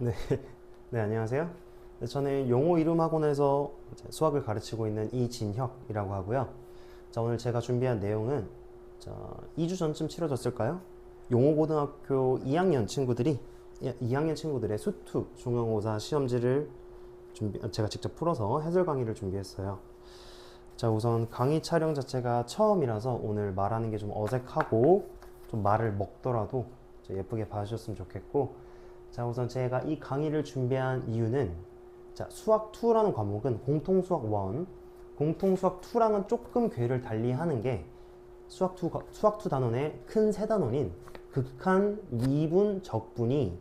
네, 네, 안녕하세요. 네, 저는 용호 이름학원에서 이제 수학을 가르치고 있는 이진혁이라고 하고요. 자, 오늘 제가 준비한 내용은 2주 전쯤 치러졌을까요? 용호고등학교 2학년 친구들이 2학년 친구들의 수투 중간고사 시험지를 제가 직접 풀어서 해설 강의를 준비했어요. 자, 우선 강의 촬영 자체가 처음이라서 오늘 말하는 게 좀 어색하고 좀 말을 먹더라도 예쁘게 봐주셨으면 좋겠고, 자, 우선 제가 이 강의를 준비한 이유는, 자, 수학 2라는 과목은 공통 수학 1, 공통 수학 2랑은 조금 궤를 달리 하는 게 수학 2 단원의 큰 세 단원인 극한, 미분, 적분이,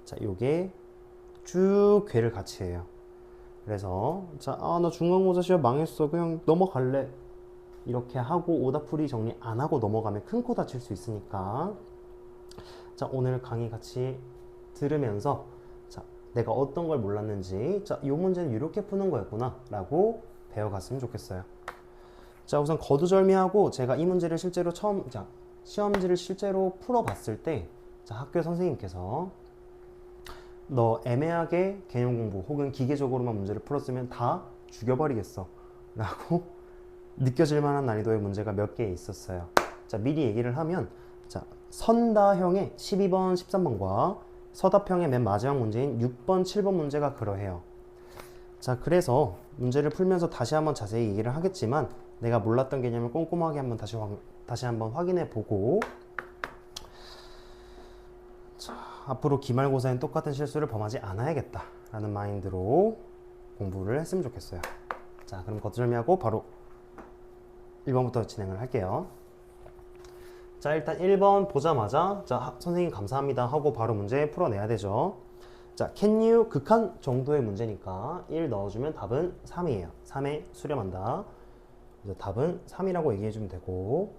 자, 요게 쭉 궤를 같이 해요. 그래서 자, 나 중간고사 시험 망했어, 그냥 넘어갈래, 이렇게 하고 오답풀이 정리 안 하고 넘어가면 큰 코 다칠 수 있으니까, 자, 오늘 강의 같이 들으면서, 자, 내가 어떤 걸 몰랐는지, 자, 이 문제는 이렇게 푸는 거였구나 라고 배워갔으면 좋겠어요. 자, 우선 거두절미하고 제가 이 문제를 실제로 시험지를 실제로 풀어봤을 때, 자, 학교 선생님께서 너 애매하게 개념 공부 혹은 기계적으로만 문제를 풀었으면 다 죽여버리겠어 라고 느껴질 만한 난이도의 문제가 몇 개 있었어요. 자, 미리 얘기를 하면, 자, 선다형의 12번, 13번과 서답형의 맨 마지막 문제인 6번, 7번 문제가 그러해요. 자, 그래서 문제를 풀면서 다시 한번 자세히 얘기를 하겠지만, 내가 몰랐던 개념을 꼼꼼하게 한번 다시 한번 확인해 보고, 자, 앞으로 기말고사엔 똑같은 실수를 범하지 않아야겠다 라는 마인드로 공부를 했으면 좋겠어요. 자, 그럼 거두절미하고 바로 1번부터 진행을 할게요. 자, 일단 1번 보자마자, 자, 선생님 감사합니다 하고 바로 문제 풀어내야 되죠. 자, can you 극한 정도의 문제니까 1 넣어주면 답은 3이에요. 3에 수렴한다. 그래서 답은 3이라고 얘기해주면 되고,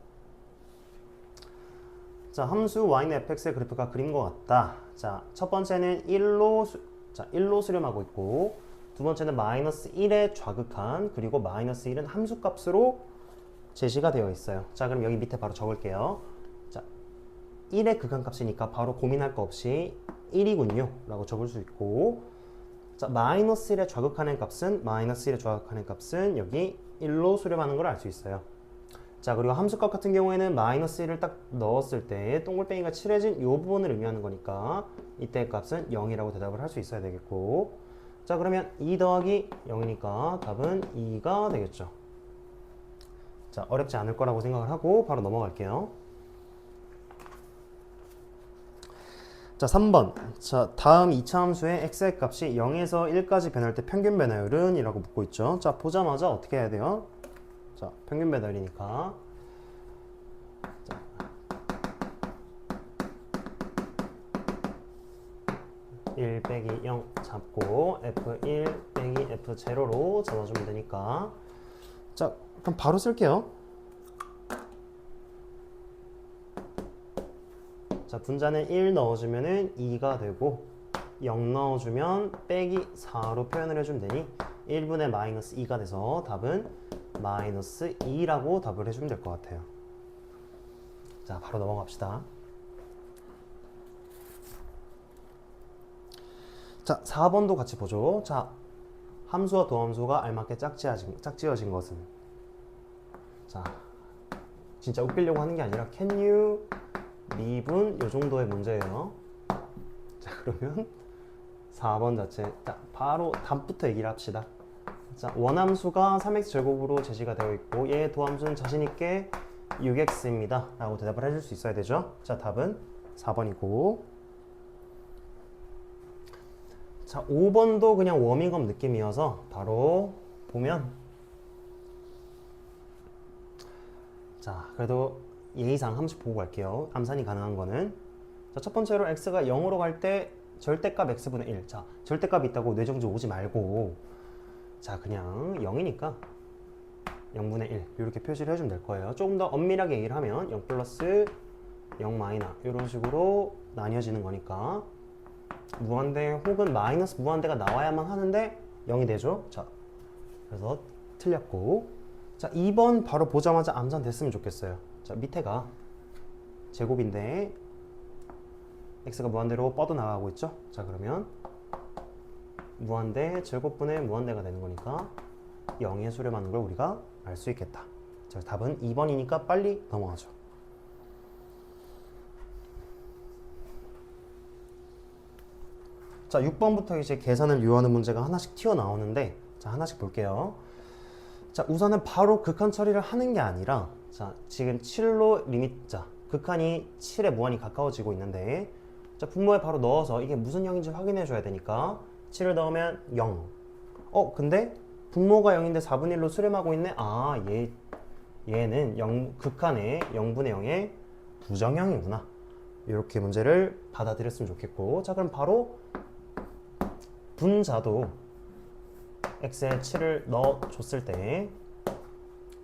자, 함수 y는 fx의 그래프가 그린 것 같다. 자, 첫 번째는 1로 수렴하고 있고, 두 번째는 마이너스 1의 좌극한, 그리고 마이너스 1은 함수값으로 제시가 되어 있어요. 자, 그럼 여기 밑에 바로 적을게요. 자, 1의 극한값이니까 바로 고민할 거 없이 1이군요 라고 적을 수 있고, 자, 마이너스 1의 좌극한의 값은 여기 1로 수렴하는 걸 알 수 있어요. 자, 그리고 함수값 같은 경우에는 마이너스 1을 딱 넣었을 때 동글뱅이가 칠해진 이 부분을 의미하는 거니까 이때 값은 0이라고 대답을 할 수 있어야 되겠고, 자, 그러면 2 더하기 0이니까 답은 2가 되겠죠. 자, 어렵지 않을 거라고 생각을 하고 바로 넘어갈게요. 자, 3번. 자, 다음 2차 함수의 x의 값이 0에서 1까지 변할 때 평균 변화율은? 이라고 묻고 있죠. 자, 보자마자 어떻게 해야 돼요? 자, 평균 변화율이니까, 자, 1 빼기 0 잡고 f1 빼기 f0로 잡아주면 되니까, 자, 그럼 바로 쓸게요. 자, 분자는 1 넣어주면은 2가 되고, 0 넣어주면 빼기 4로 표현을 해주면 되니 1분의 마이너스 2가 돼서 답은 마이너스 2라고 답을 해주면 될 것 같아요. 자, 바로 넘어갑시다. 자, 4번도 같이 보죠. 자, 함수와 도함수가 알맞게 짝지어진 것은? 자, 진짜 웃기려고 하는 게 아니라 can you 미분 요 정도의 문제예요. 자, 그러면 4번 자체, 자, 바로 답부터 얘기를 합시다. 자, 원함수가 3x제곱으로 제시가 되어 있고 얘의 도함수는 자신있게 6x입니다 라고 대답을 해줄 수 있어야 되죠. 자, 답은 4번이고, 자, 5번도 그냥 워밍업 느낌이어서 바로 보면, 자, 그래도 예의상 함수 보고 갈게요. 암산이 가능한 거는, 자, 첫 번째로 x가 0으로 갈 때 절대값 x분의 1. 자, 절대값이 있다고 뇌정지 오지 말고, 자, 그냥 0이니까 0분의 1 이렇게 표시를 해주면 될 거예요. 조금 더 엄밀하게 얘기를 하면 0 플러스 0 마이너 이런 식으로 나뉘어지는 거니까 무한대 혹은 마이너스 무한대가 나와야만 하는데 0이 되죠. 자, 그래서 틀렸고, 자, 2번 바로 보자마자 암산 됐으면 좋겠어요. 자, 밑에가 제곱인데 x가 무한대로 뻗어나가고 있죠. 자, 그러면 무한대 제곱분의 무한대가 되는 거니까 0에 수렴하는 걸 우리가 알 수 있겠다. 자, 답은 2번이니까 빨리 넘어가죠. 자, 6번부터 이제 계산을 요하는 문제가 하나씩 튀어나오는데, 자, 하나씩 볼게요. 자, 우선은 바로 극한 처리를 하는 게 아니라, 자, 지금 7로 리미트, 자, 극한이 7에 무한히 가까워지고 있는데, 자, 분모에 바로 넣어서 이게 무슨 0인지 확인해 줘야 되니까 7을 넣으면 0. 근데 분모가 0인데 4분의 1로 수렴하고 있네. 아, 얘는 극한의 0분의 0의 부정형이구나. 이렇게 문제를 받아들였으면 좋겠고, 자, 그럼 바로 분자도 x에 7을 넣어줬을 때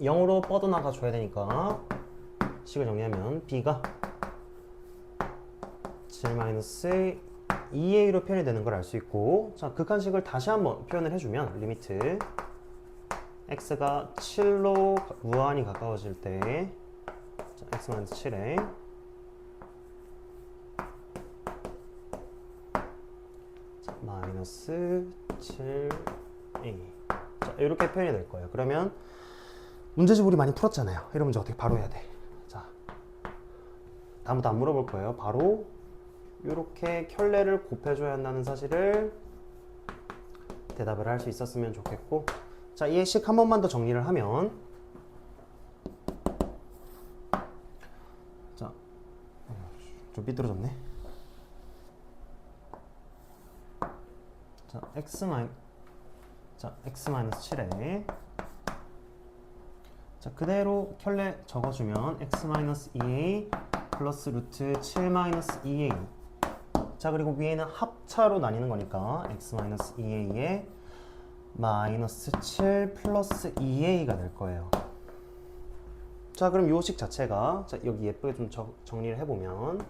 0으로 뻗어나가 줘야 되니까 식을 정리하면 b가 7-2a로 표현이 되는 걸 알 수 있고, 자, 극한식을 다시 한번 표현을 해주면 리미트 x가 7로 무한히 가까워질 때, 자, x-7에 마이너스 7a. 자, 이렇게 표현이 될 거예요. 그러면 문제집 우리 많이 풀었잖아요. 이런 문제 어떻게 바로 해야 돼? 자, 다음부터 안 물어볼 거예요. 바로 이렇게 켤레를 곱해줘야 한다는 사실을 대답을 할 수 있었으면 좋겠고, 자, 이 식 한 번만 더 정리를 하면, 자, 좀 삐뚤어졌네. 자, x-7에 자, 그대로 켤레 적어주면 x-2a 플러스 루트 7-2a. 자, 그리고 위에는 합차로 나뉘는 거니까 x-2a에 마이너스 7 플러스 2a가 될 거예요. 자, 그럼 요 식 자체가, 자, 여기 예쁘게 좀 정리를 해보면,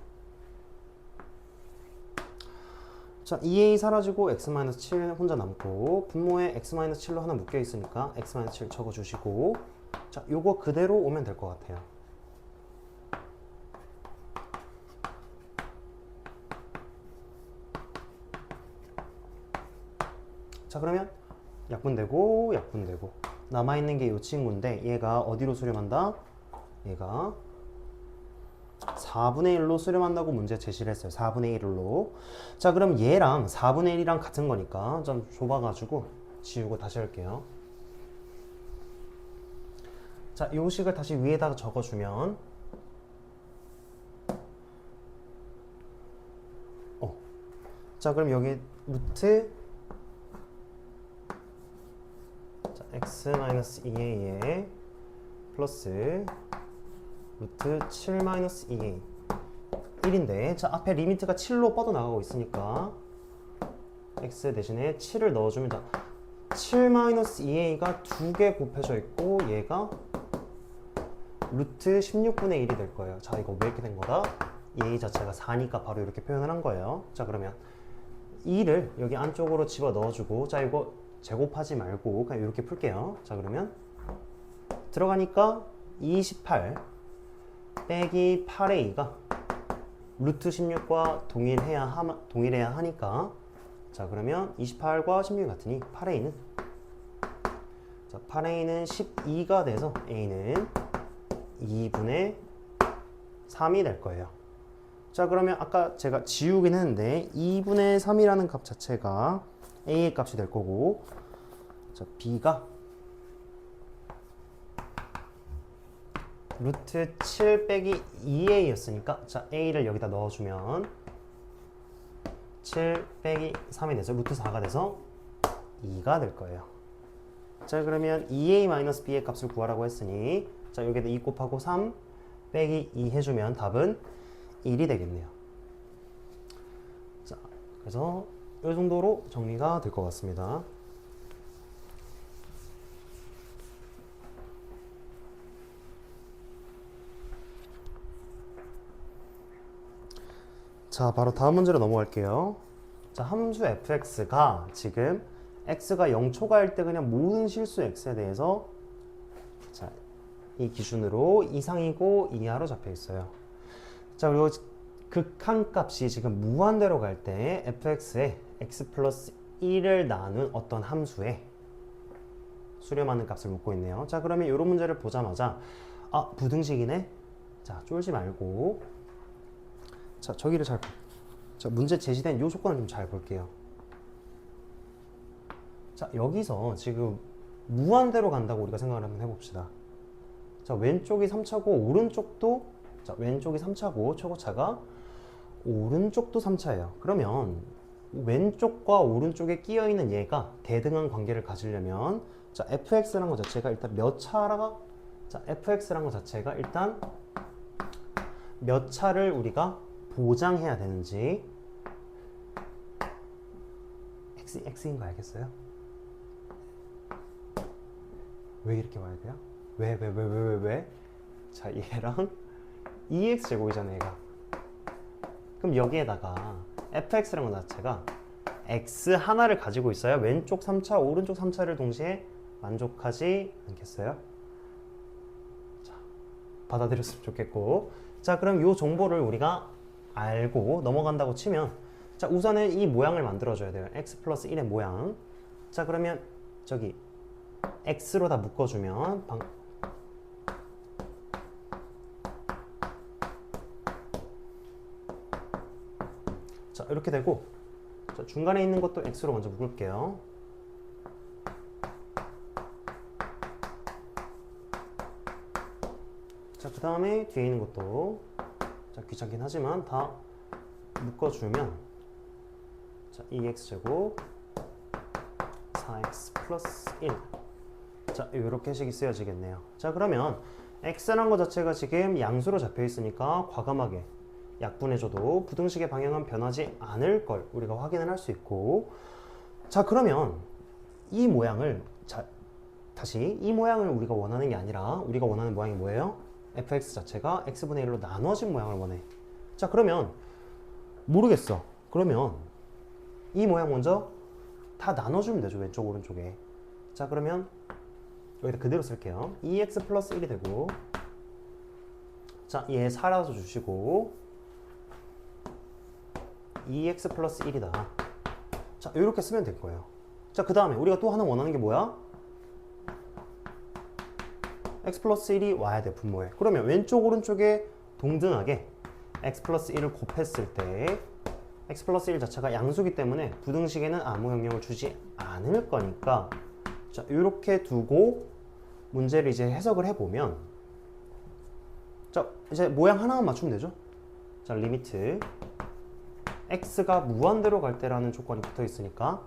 자, 2a 사라지고 x-7 혼자 남고, 분모에 x-7로 하나 묶여 있으니까 x-7 적어주시고, 자, 요거 그대로 오면 될 것 같아요. 자, 그러면 약분되고 약분되고 남아있는 게 이 친구인데, 얘가 어디로 수렴한다? 얘가 4분의 1로 수렴한다고 문제 제시를 했어요. 4분의 1로. 자, 그럼 얘랑 4분의 1이랑 같은 거니까 좀 좁아가지고 지우고 다시 할게요. 자, 이 식을 다시 위에다가 적어주면, 자, 그럼 여기 루트 x-2a에 플러스 루트 7-2a 1인데, 자, 앞에 리미트가 7로 뻗어나가고 있으니까 x 대신에 7을 넣어주면, 자, 7-2a가 두 개 곱해져 있고 얘가 루트 16분의 1이 될 거예요. 자, 이거 왜 이렇게 된 거다? 이 a 자체가 4니까 바로 이렇게 표현을 한 거예요. 자, 그러면 2를 여기 안쪽으로 집어 넣어주고, 자, 이거 제곱하지 말고 그냥 이렇게 풀게요. 자, 그러면 들어가니까 28 빼기 8a가 루트 16과 동일해야 하니까, 자, 그러면 28과 16이 같으니 8a는, 자, 8a는 12가 돼서 a는 2분의 3이 될 거예요. 자, 그러면 아까 제가 지우긴 했는데 2분의 3이라는 값 자체가 a의 값이 될 거고, 자, b가 루트 7 빼기 2a였으니까, 자, a를 여기다 넣어주면 7 빼기 3이 돼서 루트 4가 돼서 2가 될 거예요. 자, 그러면 2a-b의 값을 구하라고 했으니, 자, 여기다 2 곱하고 3 빼기 2 해주면 답은 1이 되겠네요. 자, 그래서 이 정도로 정리가 될 것 같습니다. 자, 바로 다음 문제로 넘어갈게요. 자, 함수 fx가 지금 x가 0 초과일 때 그냥 모든 실수 x에 대해서, 자, 이 기준으로 이상이고 이하로 잡혀 있어요. 자, 그리고 극한 값이 지금 무한대로 갈 때 fx에 x 플러스 1을 나눈 어떤 함수에 수렴하는 값을 묻고 있네요. 자, 그러면 이런 문제를 보자마자 부등식이네. 자, 쫄지 말고 자, 저기를 자, 문제 제시된 이 조건을 좀 잘 볼게요. 자, 여기서 지금 무한대로 간다고 우리가 생각을 한번 해봅시다. 자, 왼쪽이 3차고 오른쪽도 자, 왼쪽이 3차고 최고차가 오른쪽도 3차예요. 그러면 왼쪽과 오른쪽에 끼어있는 얘가 대등한 관계를 가지려면 자, fx라는 것 자체가 일단 몇 차라가 자, fx라는 것 자체가 일단 몇 차를 우리가 보장해야 되는지 x인 거 알겠어요? 왜 이렇게 와야 돼요? 왜? 자, 얘랑 2x 제곱이잖아, 얘가. 그럼 여기에다가 fx라는 것 자체가 x 하나를 가지고 있어야 왼쪽 3차, 오른쪽 3차를 동시에 만족하지 않겠어요? 자, 받아들였으면 좋겠고. 자, 그럼 이 정보를 우리가 알고 넘어간다고 치면 자, 우선은 이 모양을 만들어줘야 돼요. x 플러스 1의 모양. 자, 그러면 저기 x로 다 묶어주면 자, 이렇게 되고 자, 중간에 있는 것도 x로 먼저 묶을게요. 자, 그 다음에 뒤에 있는 것도 자, 귀찮긴 하지만 다 묶어주면 자, 2x제곱 4x 플러스 1 자, 이렇게 식이 쓰여지겠네요. 자, 그러면 x라는 것 자체가 지금 양수로 잡혀 있으니까 과감하게 약분해줘도 부등식의 방향은 변하지 않을 걸 우리가 확인을 할 수 있고. 자, 그러면 이 모양을 자, 다시 이 모양을 우리가 원하는 게 아니라 우리가 원하는 모양이 뭐예요? fx 자체가 x분의 1로 나눠진 모양을 원해. 자, 그러면 모르겠어. 그러면 이 모양 먼저 다 나눠주면 되죠, 왼쪽 오른쪽에. 자, 그러면 여기다 그대로 쓸게요. 2x 플러스 1이 되고 자, 얘 살아서 주시고 2x 플러스 1이다. 자, 이렇게 쓰면 될 거예요. 자, 그 다음에 우리가 또 하나 원하는 게 뭐야? x 플러스 1이 와야 돼, 분모에. 그러면 왼쪽 오른쪽에 동등하게 x 플러스 1을 곱했을 때 x 플러스 1 자체가 양수기 때문에 부등식에는 아무 영향을 주지 않을 거니까 자, 이렇게 두고 문제를 이제 해석을 해보면 자, 이제 모양 하나만 맞추면 되죠. 자, 리미트 x가 무한대로 갈 때라는 조건이 붙어 있으니까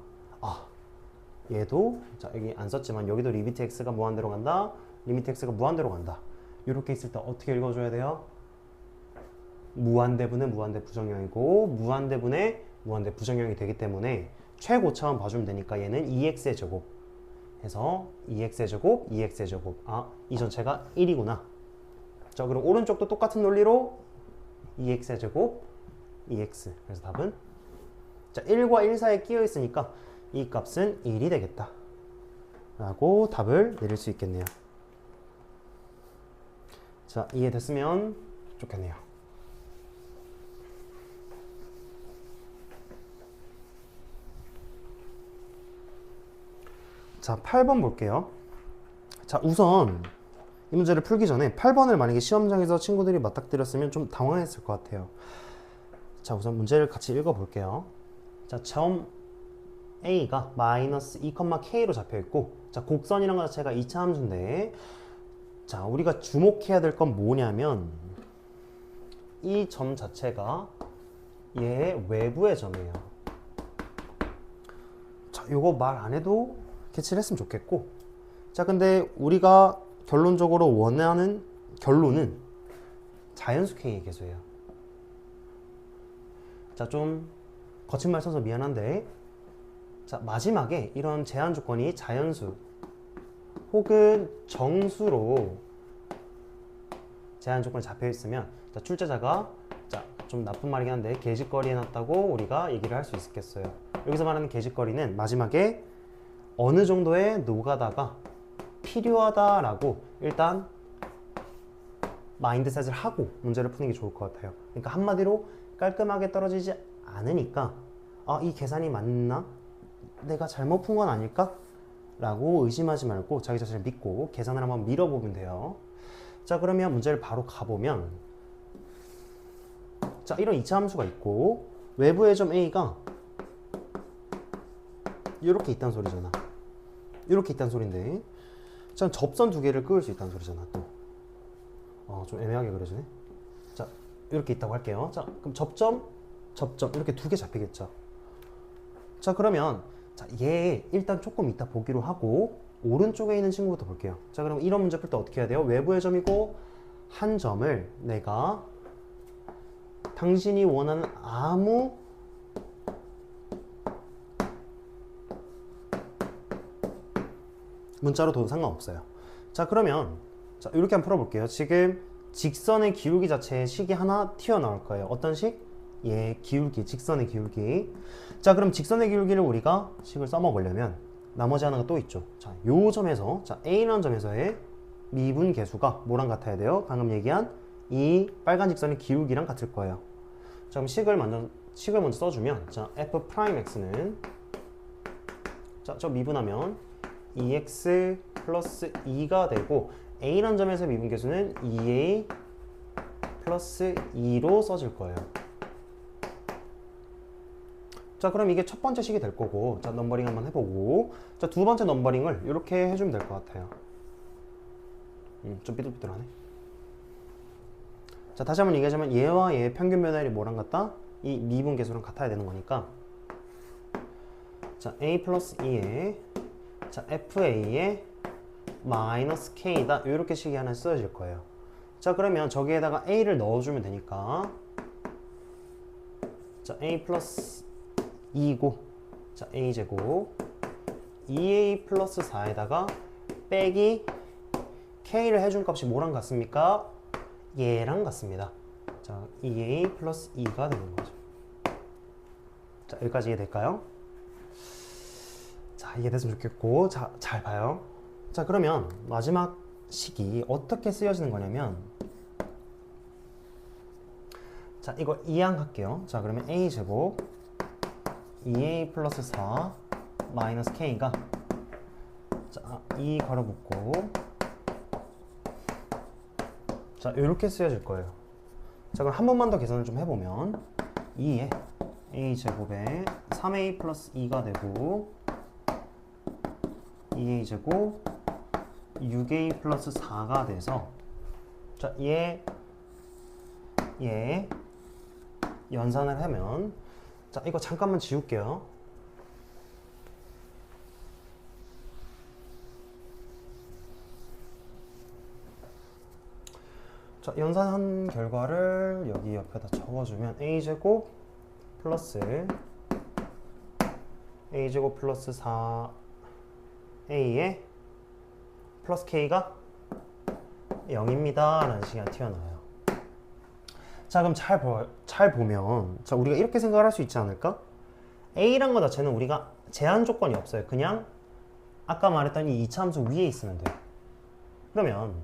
얘도 자, 여기 안 썼지만 여기도 리미트 x가 무한대로 간다, 리미트 x가 무한대로 간다. 이렇게 있을 때 어떻게 읽어줘야 돼요? 무한대분은 무한대 부정형이고 무한대분의 무한대 부정형이 되기 때문에 최고차만 봐주면 되니까 얘는 2x의 제곱 해서 2x의 제곱, 2x의 제곱. 이 전체가 1이구나. 자, 그럼 오른쪽도 똑같은 논리로 2x의 제곱, 2x. 그래서 답은 자, 1과 1 사이에 끼어 있으니까 이 값은 1이 되겠다 라고 답을 내릴 수 있겠네요. 자, 이해됐으면 좋겠네요. 자, 8번 볼게요. 자, 우선 이 문제를 풀기 전에 8번을 만약에 시험장에서 친구들이 맞닥뜨렸으면 좀 당황했을 것 같아요. 자, 우선 문제를 같이 읽어볼게요. 자, 점 A가 마이너스 2,K로 잡혀있고 자, 곡선이라는 것 자체가 2차 함수인데 자, 우리가 주목해야 될 건 뭐냐면 이 점 자체가 얘의 외부의 점이에요. 자, 요거 말 안 해도 캐치를 했으면 좋겠고 자, 근데 우리가 결론적으로 원하는 결론은 자연수 K의 계수예요. 자, 좀 거친 말 써서 미안한데 자, 마지막에 이런 제한 조건이 자연수 혹은 정수로 제한 조건이 잡혀 있으면 자, 출제자가 자, 좀 나쁜 말이긴 한데 개짓거리 해놨다고 우리가 얘기를 할 수 있겠어요. 여기서 말하는 개짓거리는 마지막에 어느 정도의 노가다가 필요하다라고 일단 마인드셋을 하고 문제를 푸는 게 좋을 것 같아요. 그러니까 한마디로 깔끔하게 떨어지지 않으니까 이 계산이 맞나? 내가 잘못 푼 건 아닐까? 라고 의심하지 말고 자기 자신을 믿고 계산을 한번 밀어보면 돼요. 자, 그러면 문제를 바로 가보면, 자, 이런 2차 함수가 있고 외부의 점 A가 이렇게 있다는 소리잖아. 이렇게 있다는 소린데, 자, 접선 두 개를 그을 수 있다는 소리잖아. 또 좀 애매하게 그려지네. 자, 이렇게 있다고 할게요. 자, 그럼 접점 이렇게 두 개 잡히겠죠. 자, 그러면 자, 얘 일단 조금 이따 보기로 하고 오른쪽에 있는 친구부터 볼게요. 자, 그럼 이런 문제 풀 때 어떻게 해야 돼요? 외부의 점이고 한 점을 내가 당신이 원하는 아무 문자로 둬도 상관없어요. 자, 그러면 자, 이렇게 한번 풀어볼게요. 지금 직선의 기울기 자체에 식이 하나 튀어나올 거예요. 어떤 식? 예, 기울기, 직선의 기울기. 자, 그럼 직선의 기울기를 우리가 식을 써먹으려면 나머지 하나가 또 있죠. 자, 요 점에서, 자, A라는 점에서의 미분 계수가 뭐랑 같아야 돼요? 방금 얘기한 이 빨간 직선의 기울기랑 같을 거예요. 자, 그럼 식을 먼저 써주면, 자, f'x는, 자, 저 미분하면 2x 플러스 2가 되고, A라는 점에서 미분 계수는 2a 플러스 2로 써질 거예요. 자, 그럼 이게 첫 번째 식이 될 거고, 자, 넘버링 한번 해보고, 자, 두 번째 넘버링을 이렇게 해주면 될 것 같아요. 좀 삐뚤삐뚤하네. 자, 다시 한번 얘기하자면 얘와 얘의 평균 변화율이 뭐랑 같다? 이 미분 계수랑 같아야 되는 거니까, 자, a 플러스 2에 자, fa에 마이너스 k다, 이렇게 식이 하나 쓰여질 거예요. 자, 그러면 저기에다가 a를 넣어주면 되니까, 자, a 플러스 2고, 자, a제곱 2a 플러스 4에다가 빼기 k를 해준 값이 뭐랑 같습니까? 얘랑 같습니다. 자, 2a 플러스 2가 되는 거죠. 자, 여기까지 이해될까요? 자, 이해됐으면 좋겠고, 자, 잘 봐요. 자, 그러면 마지막 식이 어떻게 쓰여지는 거냐면, 자, 이거 이항할게요. 자, 그러면 a제곱 2a 플러스 4 마이너스 k가, 자, 2 괄호 붙고, 자, 이렇게 쓰여질 거예요. 자, 그럼 한 번만 더 계산을 좀 해보면 2에 a제곱에 3a 플러스 2가 되고 2a제곱 6a 플러스 4가 돼서, 자, 얘 연산을 하면, 자, 이거 잠깐만 지울게요. 자, 연산한 결과를 여기 옆에다 적어주면 a제곱 플러스 4a에 플러스 k가 0입니다 라는 식이 튀어나와요. 자, 그럼 잘 보면, 자, 우리가 이렇게 생각을 할 수 있지 않을까? a란 거 자체는 우리가 제한 조건이 없어요. 그냥 아까 말했던 이 2차 함수 위에 있으면 돼요. 그러면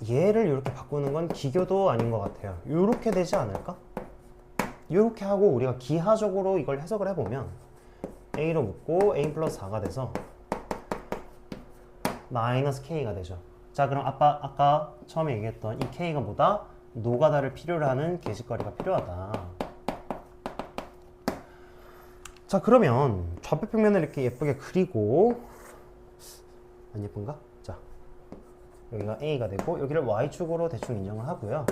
얘를 이렇게 바꾸는 건 기교도 아닌 것 같아요. 이렇게 되지 않을까? 이렇게 하고 우리가 기하적으로 이걸 해석을 해보면 a로 묶고 a 플러스 4가 돼서 마이너스 k가 되죠. 자, 그럼 아까 처음에 얘기했던 이 k가 뭐다? 노가다를 필요로 하는 게시거리가 필요하다. 자, 그러면 좌표평면을 이렇게 예쁘게 그리고, 안 예쁜가? 자, 여기가 a가 되고 여기를 y축으로 대충 인정을 하고요.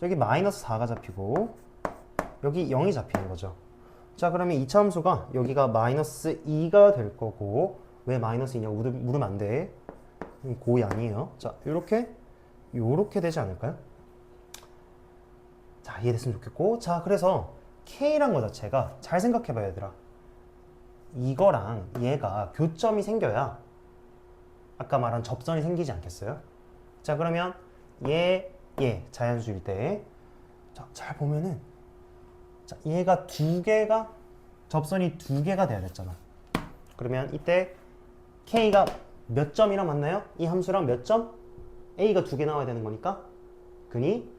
여기 마이너스 4가 잡히고 여기 0이 잡히는 거죠. 자, 그러면 2차 함수가 여기가 마이너스 2가 될 거고, 왜 마이너스 2냐고 물으면 안 돼. 고의 아니에요. 자, 요렇게 되지 않을까요? 자, 이해됐으면 좋겠고, 자, 그래서 K란 거 자체가 잘 생각해봐야 되더라. 이거랑 얘가 교점이 생겨야 아까 말한 접선이 생기지 않겠어요? 자, 그러면 자연수일 때, 자, 잘 보면은, 자, 얘가 접선이 두 개가 돼야 됐잖아. 그러면 이때 K가 몇 점이나 맞나요? 이 함수랑 몇 점? A가 두 개 나와야 되는 거니까, 그니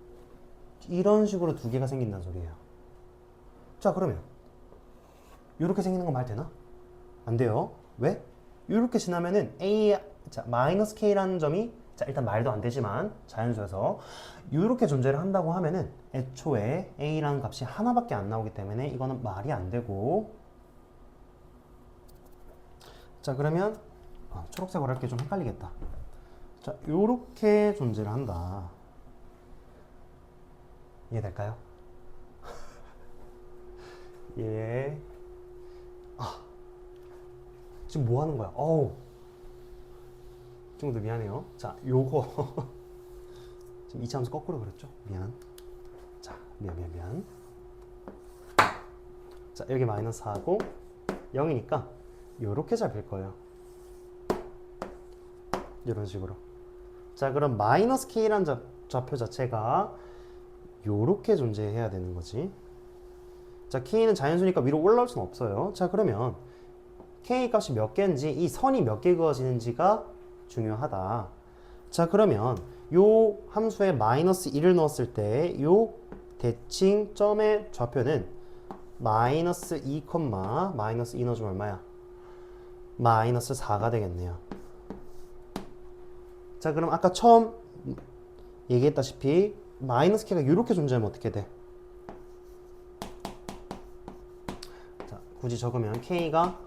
이런 식으로 두 개가 생긴다는 소리예요. 자, 그러면 이렇게 생기는 거 말 되나? 안 돼요. 왜? 이렇게 지나면은 A, 자, 마이너스 K라는 점이, 자, 일단 말도 안 되지만 자연수에서 이렇게 존재를 한다고 하면은 애초에 A라는 값이 하나밖에 안 나오기 때문에 이거는 말이 안 되고, 자, 그러면 초록색으로 할게 좀 헷갈리겠다. 자, 요렇게 존재를 한다. 이해될까요? 예. 지금 뭐 하는 거야? 어우. 친구들 미안해요. 자, 요거. 지금 이차함수 거꾸로 그렸죠? 미안. 자, 미안. 자, 여기 마이너스 4고 0이니까 요렇게 잡힐 거예요. 이런 식으로. 자, 그럼 마이너스 K라는 좌표 자체가 요렇게 존재해야 되는 거지. 자, K는 자연수니까 위로 올라올 수는 없어요. 자, 그러면 K 값이 몇 개인지, 이 선이 몇 개 그어지는지가 중요하다. 자, 그러면 요 함수에 마이너스 1을 넣었을 때 요 대칭 점의 좌표는 마이너스 2, 마이너스 2 넣어주면 얼마야? 마이너스 4가 되겠네요. 자, 그럼 아까 처음 얘기했다시피 마이너스 K가 이렇게 존재하면 어떻게 돼? 자, 굳이 적으면 K가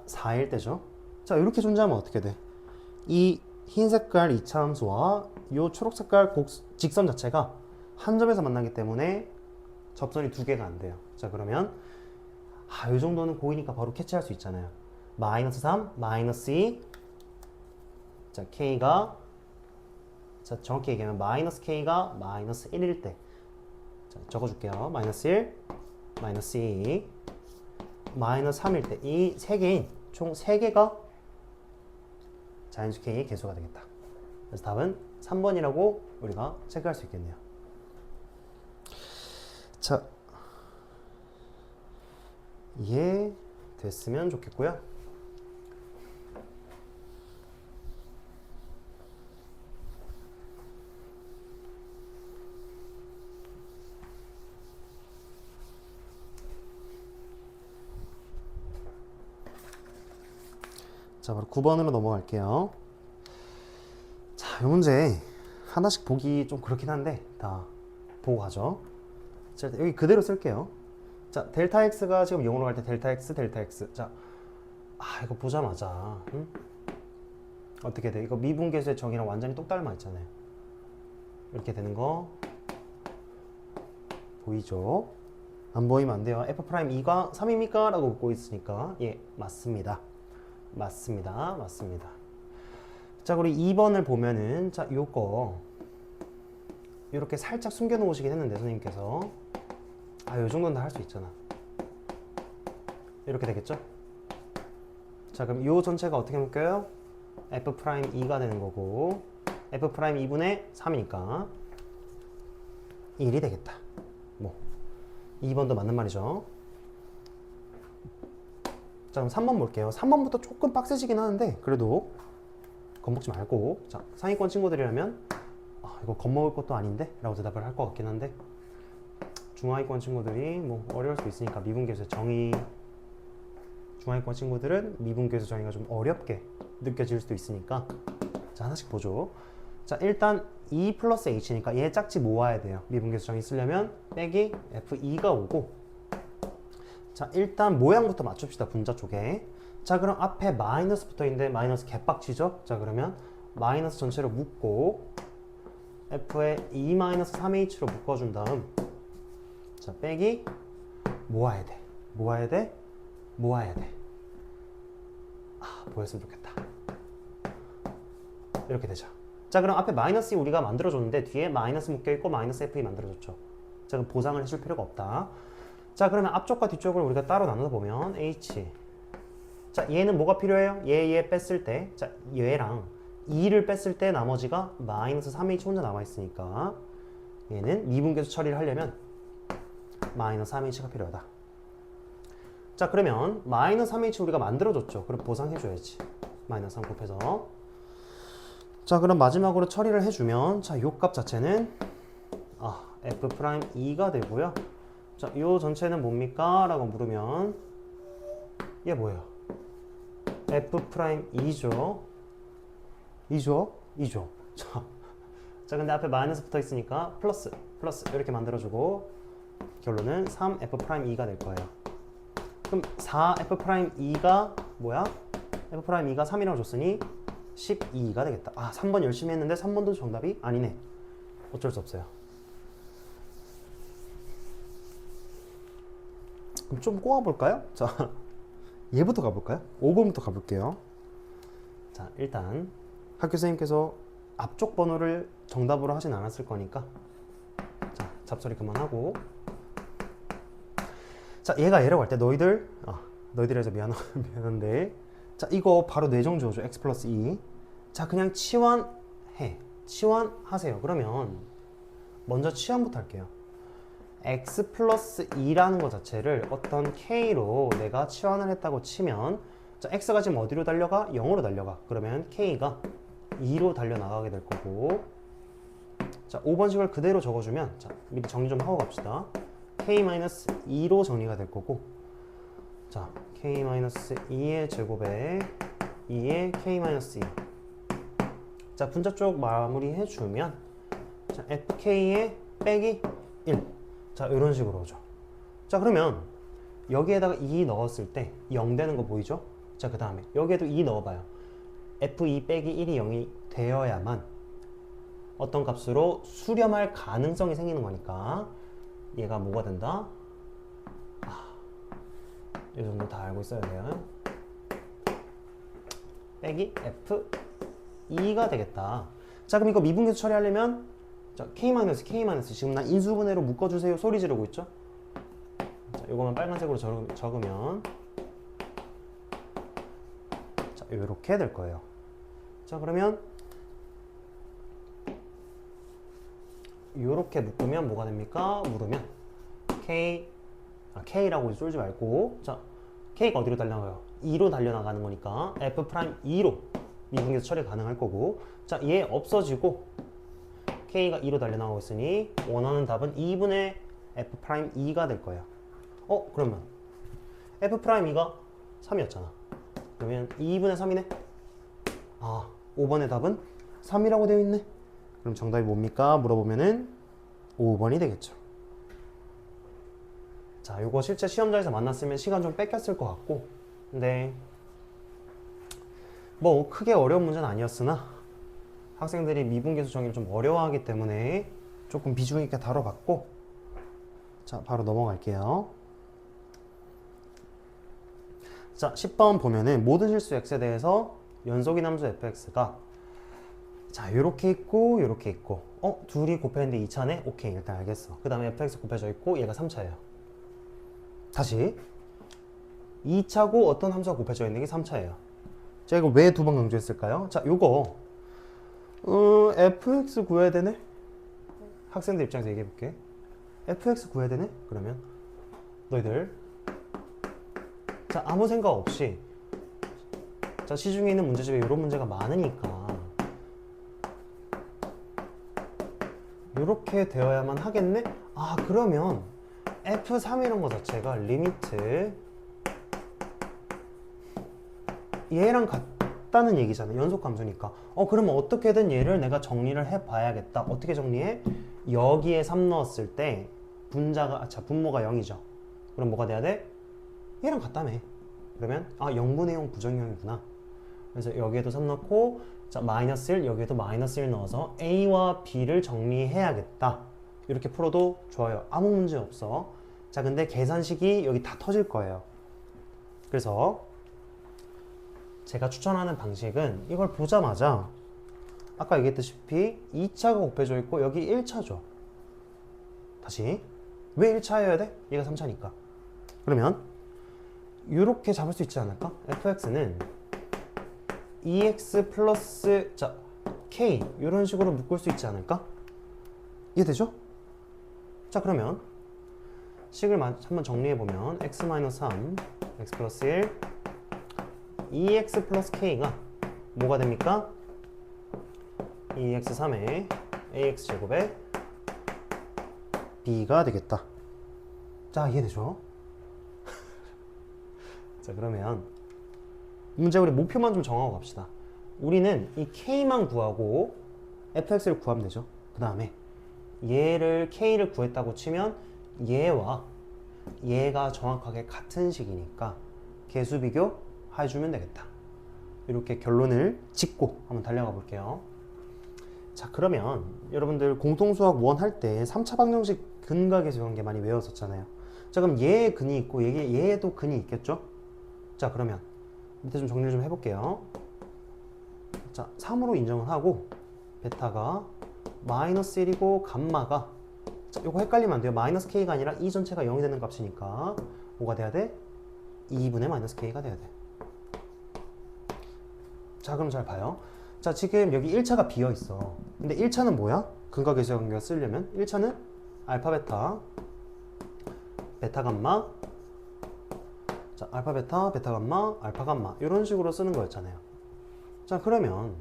4일 때죠. 자, 이렇게 존재하면 어떻게 돼? 이 흰 색깔 2차 함수와 이 초록 색깔 직선 자체가 한 점에서 만나기 때문에 접선이 두 개가 안 돼요. 자, 그러면 이 정도는 고이니까 바로 캐치할 수 있잖아요. 마이너스 3, 마이너스 2. 자, K가, 자, 정확히 얘기하면 마이너스 K가 마이너스 1일 때. 자, 적어줄게요. 마이너스 1, 마이너스 2, 마이너스 3일 때. 이 세 개인 총 3개가 자연수 K의 개수가 되겠다. 그래서 답은 3번이라고 우리가 체크할 수 있겠네요. 자, 이해 됐으면 좋겠고요. 자, 바로 9번으로 넘어갈게요. 자, 이 문제 하나씩 보기 좀 그렇긴 한데 다 보고 가죠. 자, 여기 그대로 쓸게요. 자, 델타 x가 지금 0으로 갈 때 델타 x. 자, 이거 보자마자 어떻게 돼? 이거 미분계수의 정의랑 완전히 똑 닮아 있잖아요. 이렇게 되는 거 보이죠? 안 보이면 안 돼요. f'2가 3입니까? 라고 묻고 있으니까 예, 맞습니다. 자, 그리고 2번을 보면은, 자, 요거 이렇게 살짝 숨겨 놓으시긴 했는데 선생님께서 요 정도는 다 할 수 있잖아. 이렇게 되겠죠? 자, 그럼 요 전체가 어떻게 묶여요? f'2가 되는 거고 f'2분의 3이니까 1이 되겠다. 뭐 2번도 맞는 말이죠. 자, 그럼 3번 볼게요. 3번부터 조금 빡세지긴 하는데 그래도 겁먹지 말고, 자, 상위권 친구들이라면 이거 겁먹을 것도 아닌데? 라고 대답을 할 것 같긴 한데 중하위권 친구들이 뭐 어려울 수 있으니까 미분계수의 정의, 중하위권 친구들은 미분계수 정의가 좀 어렵게 느껴질 수도 있으니까 자, 하나씩 보죠. 자, 일단 2 플러스 h니까 얘 짝지 모아야 돼요. 미분계수 정의 쓰려면 빼기 f2가 오고, 자, 일단 모양부터 맞춥시다. 분자 쪽에. 자, 그럼 앞에 마이너스 붙어있는데 마이너스 개빡치죠? 자, 그러면 마이너스 전체로 묶고 f에 2-3h로 묶어준 다음, 자, 빼기 모아야 돼. 보였으면 좋겠다. 이렇게 되죠. 자, 그럼 앞에 마이너스 2 우리가 만들어줬는데 뒤에 마이너스 묶여있고 마이너스 f2 만들어줬죠. 자, 그럼 보상을 해줄 필요가 없다. 자, 그러면 앞쪽과 뒤쪽을 우리가 따로 나눠서 보면 h. 자, 얘는 뭐가 필요해요? 얘 뺐을 때, 자, 얘랑 2를 뺐을 때 나머지가 마이너스 3h 혼자 남아있으니까 얘는 미분계수 처리를 하려면 마이너스 3h가 필요하다. 자, 그러면 마이너스 3h 우리가 만들어줬죠. 그럼 보상해줘야지. 마이너스 3 곱해서. 자, 그럼 마지막으로 처리를 해주면, 자, 요 값 자체는 f'2가 되고요. 자, 요 전체는 뭡니까? 라고 물으면 얘 뭐예요? f 프라임 2죠. 2죠? 2죠. 자, 근데 앞에 마이너스 붙어 있으니까 플러스 이렇게 만들어주고 결론은 3f 프라임 2가 될 거예요. 그럼 4f 프라임 2가 뭐야? f 프라임 2가 3이라고 줬으니 12가 되겠다. 아, 3번 열심히 했는데 3번도 정답이 아니네. 어쩔 수 없어요. 그럼 좀 꼬아볼까요? 자, 얘부터 가볼까요? 5번부터 가볼게요. 자, 일단 학교 선생님께서 앞쪽 번호를 정답으로 하진 않았을 거니까 자, 잡소리 그만하고 자, 얘가 얘라고 할 때 너희들에서 미안한데 자, 이거 바로 내정 지어줘. x 플러스 2. 자, 그냥 치환하세요. 그러면 먼저 치환부터 할게요. x 플러스 2라는 것 자체를 어떤 k로 내가 치환을 했다고 치면 자, x가 지금 어디로 달려가? 0으로 달려가. 그러면 k가 2로 달려나가게 될 거고 자, 5번식을 그대로 적어주면 자, 미리 정리 좀 하고 갑시다. k-2로 정리가 될 거고 자, k-2의 제곱에 2의 k-2 자, 분자 쪽 마무리 해주면 자, fk의 빼기 1 자, 이런 식으로 오죠. 자, 그러면 여기에다가 2 넣었을 때 0 되는 거 보이죠? 자, 그 다음에 여기에도 2 넣어봐요. f2 빼기 1이 0이 되어야만 어떤 값으로 수렴할 가능성이 생기는 거니까 얘가 뭐가 된다? 이 정도 다 알고 있어야 돼요. 빼기 f2가 되겠다. 자, 그럼 이거 미분계수 처리하려면 자, k-, 지금 나 인수분해로 묶어주세요 소리 지르고 있죠? 자, 요거만 빨간색으로 적으면 자, 요렇게 될 거예요. 자, 그러면 요렇게 묶으면 뭐가 됩니까? 물으면 K라고 쫄지 말고 자, K가 어디로 달려나가요? 2로 달려나가는 거니까 F'2로 미분계수 처리 가능할 거고 자, 얘 없어지고 K가 2로 달려나가고 있으니 원하는 답은 2분의 F'2가 될 거예요. 그러면 F'2가 3이었잖아. 그러면 2분의 3이네? 5번의 답은 3이라고 되어 있네. 그럼 정답이 뭡니까? 물어보면은 5번이 되겠죠. 자, 요거 실제 시험장에서 만났으면 시간 좀 뺏겼을 것 같고 근데 뭐 크게 어려운 문제는 아니었으나 학생들이 미분계수 정의를 좀 어려워하기 때문에 조금 비중 있게 다뤄봤고 자, 바로 넘어갈게요. 자, 10번 보면은 모든 실수 x에 대해서 연속인 함수 fx가 자, 요렇게 있고 요렇게 있고 둘이 곱했는데 2차네? 오케이, 일단 알겠어. 그 다음에 fx 곱해져 있고 얘가 3차예요. 다시 2차고 어떤 함수가 곱해져 있는 게 3차예요. 제가 이거 왜 두 번 강조했을까요? 자, 요거 fx 구해야 되네? 학생들 입장에서 얘기해 볼게. fx 구해야 되네? 그러면 너희들 자, 아무 생각 없이 자, 시중에 있는 문제집에 이런 문제가 많으니까 이렇게 되어야만 하겠네? 그러면 F3이라는 것 자체가 리미트 얘랑 같다는 얘기잖아. 연속함수니까. 그러면 어떻게든 얘를 내가 정리를 해봐야겠다. 어떻게 정리해? 여기에 3 넣었을 때 분모가 0이죠. 그럼 뭐가 돼야 돼? 얘랑 같다며. 그러면 0분의 0 부정형이구나. 그래서 여기에도 3 넣고 자, 마이너스 1 여기에도 마이너스 1 넣어서 A와 B를 정리해야겠다. 이렇게 풀어도 좋아요. 아무 문제 없어. 자, 근데 계산식이 여기 다 터질 거예요. 그래서 제가 추천하는 방식은 이걸 보자마자 아까 얘기했다시피 2차가 곱해져 있고 여기 1차죠. 다시 왜 1차여야 돼? 얘가 3차니까. 그러면 이렇게 잡을 수 있지 않을까? fx는 2x 플러스 자, k 이런 식으로 묶을 수 있지 않을까? 이해되죠? 자, 그러면 식을 한번 정리해보면 x-3, x 플러스 1 2x 플러스 k가 뭐가 됩니까? 2x3에 ax 제곱에 b가 되겠다. 자, 이해되죠? 자, 그러면 문제 우리 목표만 좀 정하고 갑시다. 우리는 이 K만 구하고 fx를 구하면 되죠. 그 다음에 얘를 K를 구했다고 치면 얘와 얘가 정확하게 같은 식이니까 개수 비교 해주면 되겠다. 이렇게 결론을 짓고 한번 달려가 볼게요. 자, 그러면 여러분들 공통수학 1 할 때 3차 방정식 근각에서 관계 많이 외웠었잖아요. 자, 그럼 얘의 근이 있고 얘도 근이 있겠죠? 자, 그러면 밑에 좀 정리를 좀 해볼게요. 자, 3으로 인정을 하고 베타가 마이너스 1이고 감마가, 자, 요거 헷갈리면 안 돼요. 마이너스 k가 아니라 이 전체가 0이 되는 값이니까 뭐가 돼야 돼? 2분의 마이너스 k가 돼야 돼. 자, 그럼 잘 봐요. 자, 지금 여기 1차가 비어 있어. 근데 1차는 뭐야? 근각계수의 관계가 쓰려면 1차는 알파 베타, 베타 감마, 자, 알파 베타, 베타 감마, 알파 감마 이런 식으로 쓰는 거였잖아요. 자, 그러면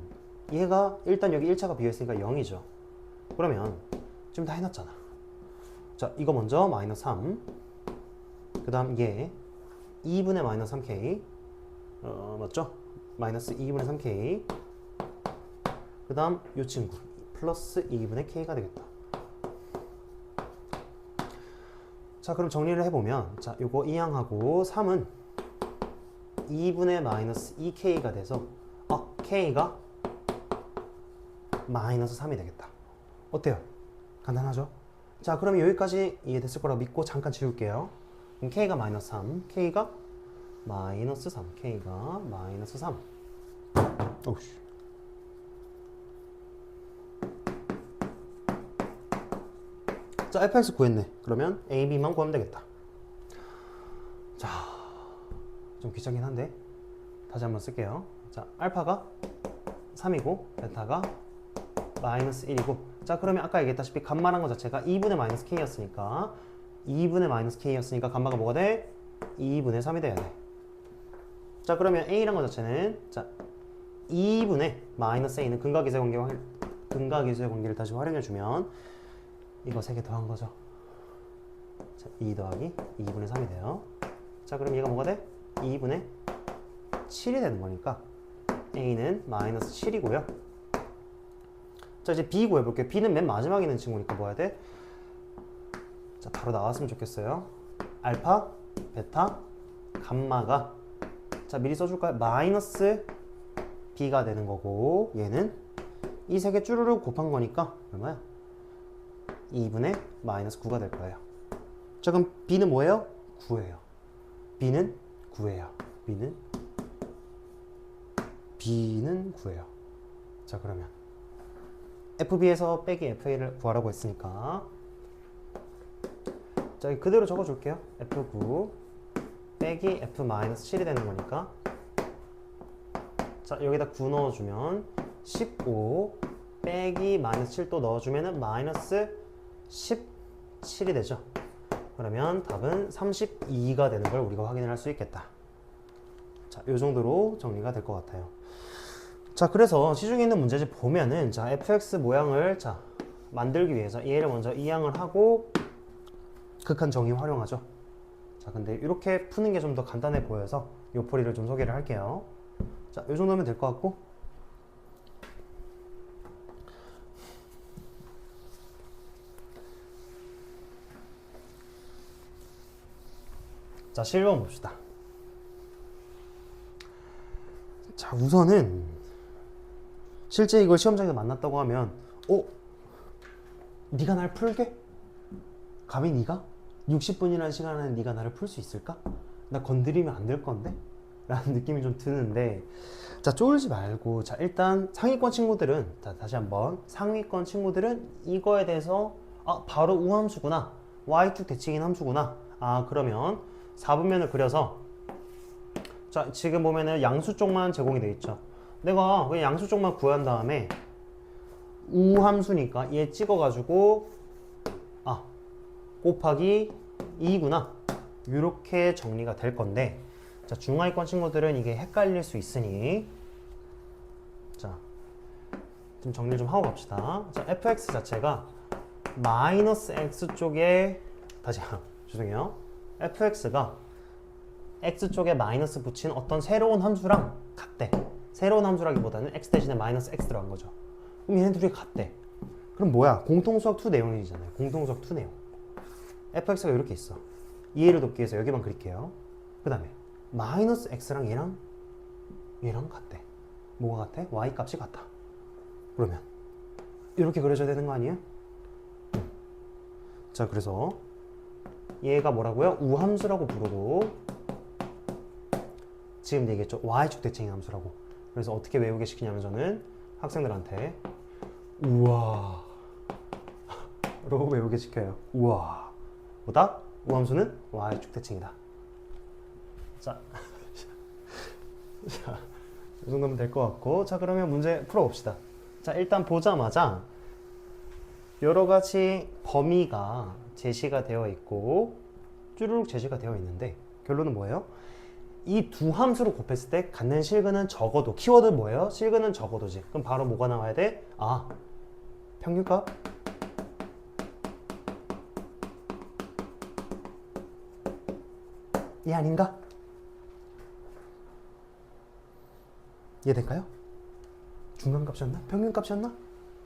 얘가 일단 여기 1차가 비어 있으니까 0이죠. 그러면 지금 다 해놨잖아. 자, 이거 먼저 마이너스 3, 그 다음 얘 2분의 마이너스 3k, 맞죠? 마이너스 2분의 3k, 그 다음 요 친구 플러스 2분의 k가 되겠다. 자, 그럼 정리를 해보면, 자, 요거 이항하고 3은 2분의 마이너스 2k가 돼서 k가 마이너스 3이 되겠다. 어때요? 간단하죠? 자, 그러면 여기까지 이해됐을 거라고 믿고 잠깐 지울게요. 그럼 k가 마이너스 3, k가 마이너스 3, k가 마이너스 3. 오우씨. 자, fx 구했네. 그러면 a, b만 구하면 되겠다. 자, 좀 귀찮긴 한데 다시 한번 쓸게요. 자, 알파가 3이고 베타가 마이너스 1이고, 자, 그러면 아까 얘기했다시피 감마란 것 자체가 2분의 마이너스 k였으니까 2분의 마이너스 k였으니까 감마가 뭐가 돼? 2분의 3이 돼야 돼. 자, 그러면 a란 것 자체는, 자, 2분의 마이너스 a는 근각계수의 관계를 다시 활용해주면 이거 3개 더한 거죠. 자, 2 더하기 2분의 3이 돼요. 자, 그럼 얘가 뭐가 돼? 2분의 7이 되는 거니까 a는 마이너스 7이고요. 자, 이제 b 구해볼게요. b는 맨 마지막에 있는 친구니까 뭐 해야 돼? 자, 바로 나왔으면 좋겠어요. 알파, 베타, 감마가, 자, 미리 써줄까요? 마이너스 b가 되는 거고, 얘는 이 3개 쭈루룩 곱한 거니까 얼마야? 2분의 마이너스 9가 될 거예요. 자, 그럼 b는 뭐예요? 9예요. b는 9예요. b는 9예요. 자, 그러면 fb에서 빼기 fa를 구하라고 했으니까, 자, 그대로 적어줄게요. f9 빼기 f-7이 되는 거니까, 자, 여기다 9 넣어주면 15 빼기 마이너스 7 또 넣어주면은 마이너스 17이 되죠. 그러면 답은 32가 되는 걸 우리가 확인을 할 수 있겠다. 자, 요 정도로 정리가 될 것 같아요. 자, 그래서 시중에 있는 문제집 보면은, 자, fx 모양을, 자, 만들기 위해서 얘를 먼저 이항을 하고 극한 정의 활용하죠. 자, 근데 이렇게 푸는 게 좀 더 간단해 보여서 요포리를 좀 소개를 할게요. 자, 요 정도면 될 것 같고, 자, 실험 봅시다. 자, 우선은 실제 이걸 시험장에서 만났다고 하면, 네가 날 풀게? 감히 네가? 60분이라는 시간 안에 네가 나를 풀 수 있을까? 나 건드리면 안 될 건데? 라는 느낌이 좀 드는데, 자, 쫄지 말고, 자, 일단 상위권 친구들은, 자, 다시 한번 상위권 친구들은 이거에 대해서 바로 우함수구나, y축 대칭인 함수구나, 그러면 4분면을 그려서, 자, 지금 보면은 양수 쪽만 제공이 되어 있죠. 내가 그냥 양수 쪽만 구한 다음에 우함수니까 얘 찍어가지고 곱하기 2구나, 이렇게 정리가 될 건데, 자, 중하위권 친구들은 이게 헷갈릴 수 있으니, 자, 좀 정리를 좀 하고 갑시다. 자, fx 자체가 마이너스 x 쪽에, 죄송해요. fx가 x 쪽에 마이너스 붙인 어떤 새로운 함수랑 같대. 새로운 함수라기보다는 x 대신에 마이너스 x 들어간 거죠. 그럼 얘네 둘이 같대. 그럼 뭐야? 공통수학 2 내용이잖아요. 공통수학 2 내용. fx가 이렇게 있어. 이해를 돕기 위해서 여기만 그릴게요. 그 다음에 마이너스 x랑 얘랑 같대. 뭐가 같아? y 값이 같아. 그러면 이렇게 그려줘야 되는 거 아니에요? 자, 그래서 얘가 뭐라고요? 우함수라고 부르고, 지금 얘기했죠. y축 대칭의 함수라고. 그래서 어떻게 외우게 시키냐면 저는 학생들한테 우와 로 외우게 시켜요. 우와 보다 우함수는 y축 대칭이다. 자, 자, 이 정도면 될 것 같고, 자, 그러면 문제 풀어봅시다. 자, 일단 보자마자 여러 가지 범위가 제시가 되어 있고 쭈루룩 제시가 되어 있는데, 결론은 뭐예요? 이 두 함수를 곱했을 때 갖는 실근은 적어도, 키워드 뭐예요? 실근은 적어도지. 그럼 바로 뭐가 나와야 돼? 아, 평균값 이 아닌가? 이해될까요? 중간값이었나? 평균값이었나?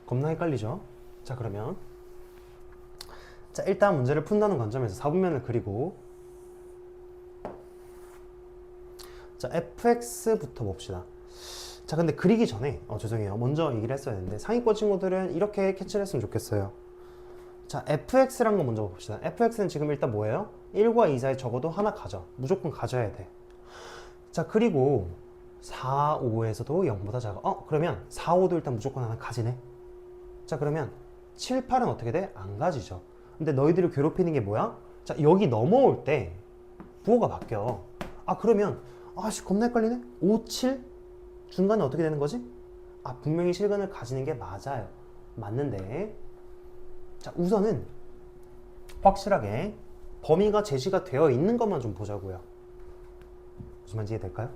겁나 헷갈리죠? 자, 그러면 자, 일단 문제를 푼다는 관점에서 사분면을 그리고, 자, fx부터 봅시다. 자, 근데 그리기 전에 죄송해요. 먼저 얘기를 했어야 했는데, 상위권 친구들은 이렇게 캐치를 했으면 좋겠어요. 자, fx란 거 먼저 봅시다. fx는 지금 일단 뭐예요? 1과 2 사이 적어도 하나 가져. 무조건 가져야 돼. 자, 그리고 4, 5에서도 0보다 작아. 그러면 4, 5도 일단 무조건 하나 가지네. 자, 그러면 7, 8은 어떻게 돼? 안 가지죠. 근데 너희들을 괴롭히는 게 뭐야? 자, 여기 넘어올 때 부호가 바뀌어. 그러면 아씨 겁나 헷갈리네. 5, 7 중간에 어떻게 되는 거지? 분명히 실근을 가지는 게 맞아요. 맞는데, 자, 우선은 확실하게 범위가 제시가 되어 있는 것만 좀 보자고요. 무슨 말인지 이해될까요?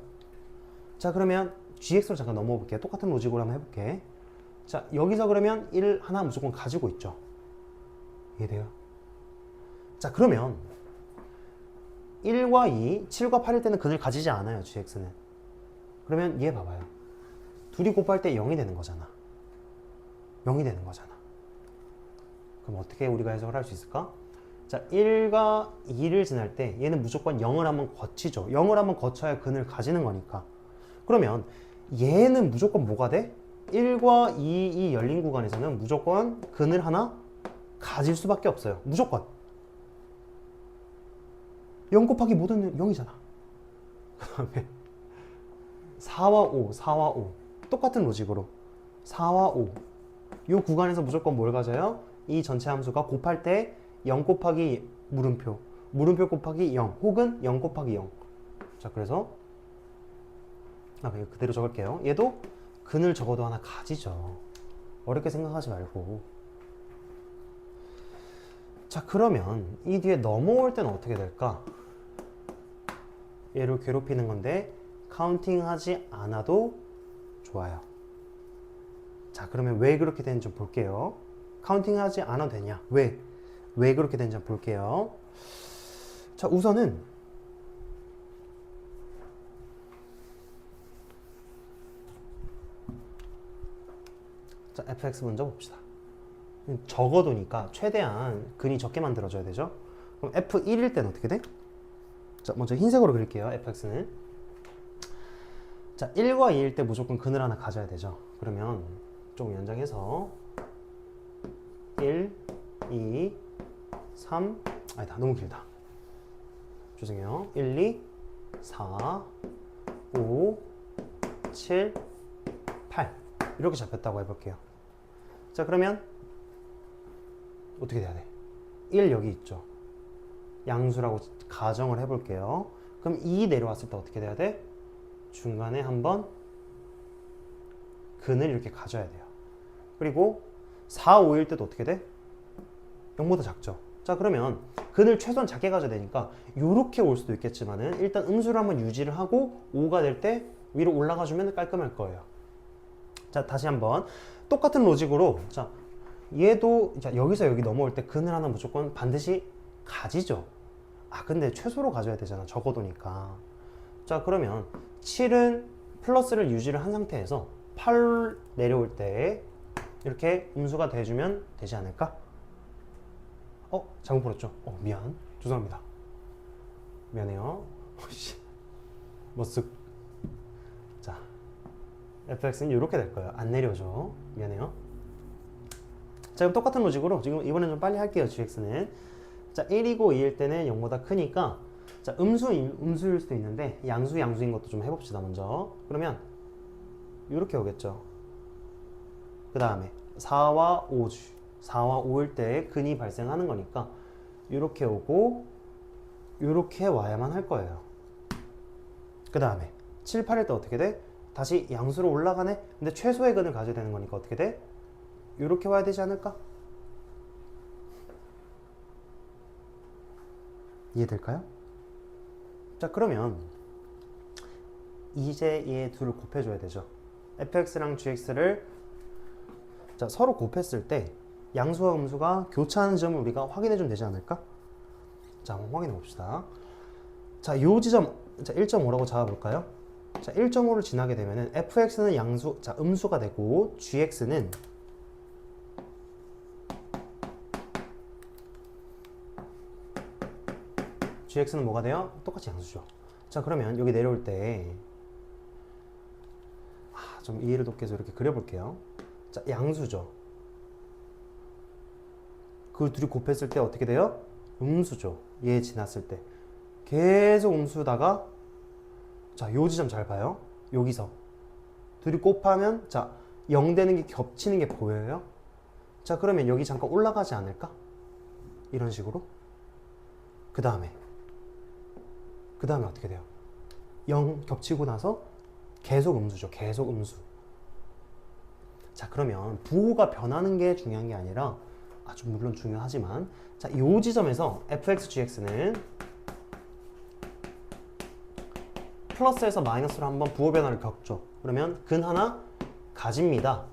자, 그러면 gx로 잠깐 넘어가 볼게요. 똑같은 로직으로 한번 해볼게. 자, 여기서 그러면 1 하나 무조건 가지고 있죠. 이해돼요? 자, 그러면 1과 2, 7과 8일 때는 근을 가지지 않아요, gx는. 그러면 얘 봐봐요. 둘이 곱할 때 0이 되는 거잖아. 0이 되는 거잖아. 그럼 어떻게 우리가 해석을 할 수 있을까? 자, 1과 2를 지날 때 얘는 무조건 0을 한번 거치죠. 0을 한번 거쳐야 근을 가지는 거니까. 그러면 얘는 무조건 뭐가 돼? 1과 2이 열린 구간에서는 무조건 근을 하나 가질 수밖에 없어요. 무조건. 0 곱하기 모든 0이잖아. 그 다음에 4와 5, 4와 5 똑같은 로직으로 4와 5 이 구간에서 무조건 뭘 가져요? 이 전체 함수가 곱할 때 0 곱하기 물음표, 물음표 곱하기 0 혹은 0 곱하기 0. 자, 그래서 그대로 적을게요. 얘도 근을 적어도 하나 가지죠. 어렵게 생각하지 말고. 자, 그러면 이 뒤에 넘어올 때는 어떻게 될까? 얘를 괴롭히는 건데 카운팅 하지 않아도 좋아요. 자, 그러면 왜 그렇게 되는지 좀 볼게요. 카운팅 하지 않아도 되냐? 왜 그렇게 되는지 좀 볼게요. 자, 우선은 자, fx 먼저 봅시다. 적어도니까 최대한 근이 적게 만들어줘야 되죠. 그럼 f1일 때는 어떻게 돼? 자, 먼저 흰색으로 그릴게요. fx는. 자, 1과 2일 때 무조건 근을 하나 가져야 되죠. 그러면 좀 연장해서 1, 2, 3, 아니다, 너무 길다. 죄송해요. 1, 2, 4, 5, 7, 8 이렇게 잡혔다고 해볼게요. 자, 그러면 어떻게 돼야 돼? 1 여기 있죠. 양수라고 가정을 해볼게요. 그럼 2 내려왔을 때 어떻게 돼야 돼? 중간에 한번 근을 이렇게 가져야 돼요. 그리고 4, 5일 때도 어떻게 돼? 0보다 작죠. 자, 그러면 근을 최소한 작게 가져야 되니까 이렇게 올 수도 있겠지만은 일단 음수를 한번 유지를 하고 5가 될 때 위로 올라가 주면 깔끔할 거예요. 자, 다시 한번 똑같은 로직으로, 자, 얘도 자, 여기서 여기 넘어올 때 근을 하나 무조건 반드시 가지죠. 근데 최소로 가져야 되잖아. 적어도니까. 자, 그러면 7은 플러스를 유지를 한 상태에서 8 내려올 때 이렇게 음수가 돼주면 되지 않을까? 잘못 풀었죠? 미안. 죄송합니다. 미안해요. 머쓱. 자, fx는 이렇게 될 거예요. 안 내려줘. 미안해요. 자, 그럼 똑같은 로직으로 지금 이번엔 좀 빨리 할게요. gx는. 자, 1이고 2일 때는 0보다 크니까 자, 음수일 수도 있는데 양수인 것도 좀 해봅시다. 먼저. 그러면 이렇게 오겠죠. 그 다음에 4와 5주. 4와 5일 때 근이 발생하는 거니까 이렇게 오고 이렇게 와야만 할 거예요. 그 다음에 7, 8일 때 어떻게 돼? 다시 양수로 올라가네? 근데 최소의 근을 가져야 되는 거니까 어떻게 돼? 이렇게 와야 되지 않을까? 이해될까요? 자, 그러면 이제 얘 둘을 곱해줘야 되죠. fx랑 gx를 자, 서로 곱했을 때 양수와 음수가 교차하는 점을 우리가 확인해주면 되지 않을까? 자, 한번 확인해 봅시다. 자, 요 지점, 자, 1.5라고 잡아볼까요? 자, 1.5를 지나게 되면은 fx는 양수, 자, 음수가 되고 gx는 뭐가 돼요? 똑같이 양수죠. 자, 그러면 여기 내려올 때 좀 이해를 돕기 위해서 이렇게 그려볼게요. 자, 양수죠. 그 둘이 곱했을 때 어떻게 돼요? 음수죠. 얘 지났을 때 계속 음수다가 자, 요 지점 잘 봐요. 여기서 둘이 곱하면 자, 0 되는 게 겹치는 게 보여요? 자, 그러면 여기 잠깐 올라가지 않을까? 이런 식으로. 그 다음에 어떻게 돼요? 0 겹치고 나서 계속 음수죠. 계속 음수. 자, 그러면 부호가 변하는 게 중요한 게 아니라 물론 중요하지만 자, 이 지점에서 fx, gx는 플러스에서 마이너스로 한번 부호 변화를 겪죠. 그러면 근 하나 가집니다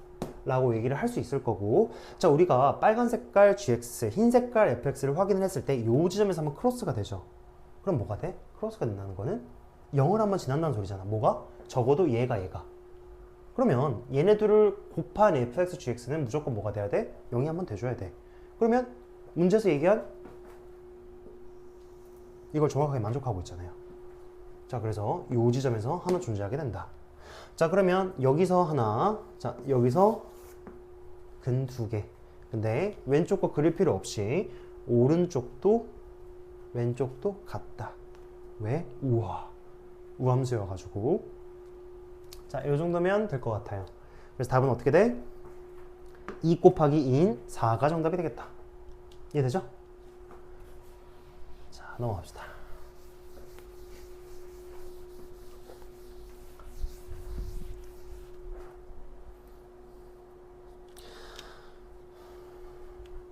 라고 얘기를 할 수 있을 거고, 자, 우리가 빨간 색깔 gx, 흰 색깔 fx를 확인을 했을 때 이 지점에서 한번 크로스가 되죠. 그럼 뭐가 돼? 크로스가 된다는 거는 0을 한번 지난다는 소리잖아. 뭐가? 적어도 얘가. 그러면 얘네들을 곱한 fx, gx는 무조건 뭐가 돼야 돼? 0이 한번 돼줘야 돼. 그러면 문제에서 얘기한 이걸 정확하게 만족하고 있잖아요. 자, 그래서 이 지점에서 하나 존재하게 된다. 자, 그러면 여기서 하나, 자, 여기서 근 2개. 근데 왼쪽 거 그릴 필요 없이 오른쪽도 왼쪽도 같다. 왜? 우함수여가지고. 자, 이 정도면 될 것 같아요. 그래서 답은 어떻게 돼? 2 곱하기 2인 4가 정답이 되겠다. 이해되죠? 자, 넘어갑시다.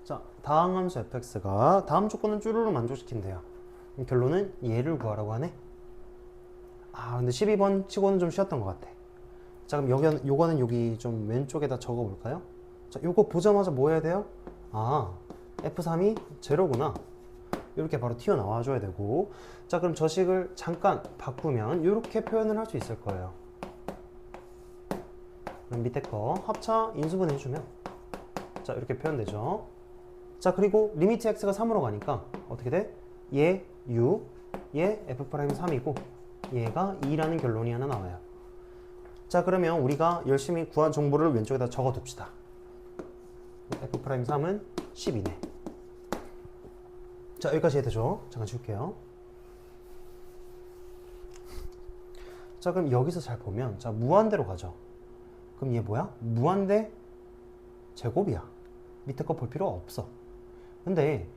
자, 다항함수 fx가 다음 조건은 쭈루루 만족시킨대요. 결론은 얘를 구하라고 하네. 근데 12번 치고는 좀 쉬웠던 것 같아. 자, 그럼 요거는 여기 좀 왼쪽에다 적어볼까요? 자, 요거 보자마자 뭐 해야 돼요? F3이 제로구나. 이렇게 바로 튀어나와 줘야 되고, 자, 그럼 저 식을 잠깐 바꾸면 이렇게 표현을 할 수 있을 거예요. 그럼 밑에 거 합차 인수분 해주면 자, 이렇게 표현되죠. 자, 그리고 리미트 x가 3으로 가니까 어떻게 돼? 얘 u, 얘 f'3이고 얘가 2라는 결론이 하나 나와요. 자, 그러면 우리가 열심히 구한 정보를 왼쪽에다 적어둡시다. f'3은 10이네. 자, 여기까지 해되죠? 잠깐 지울게요. 자, 그럼 여기서 잘 보면 자, 무한대로 가죠. 그럼 얘 뭐야? 무한대 제곱이야. 밑에 거 볼 필요 없어. 근데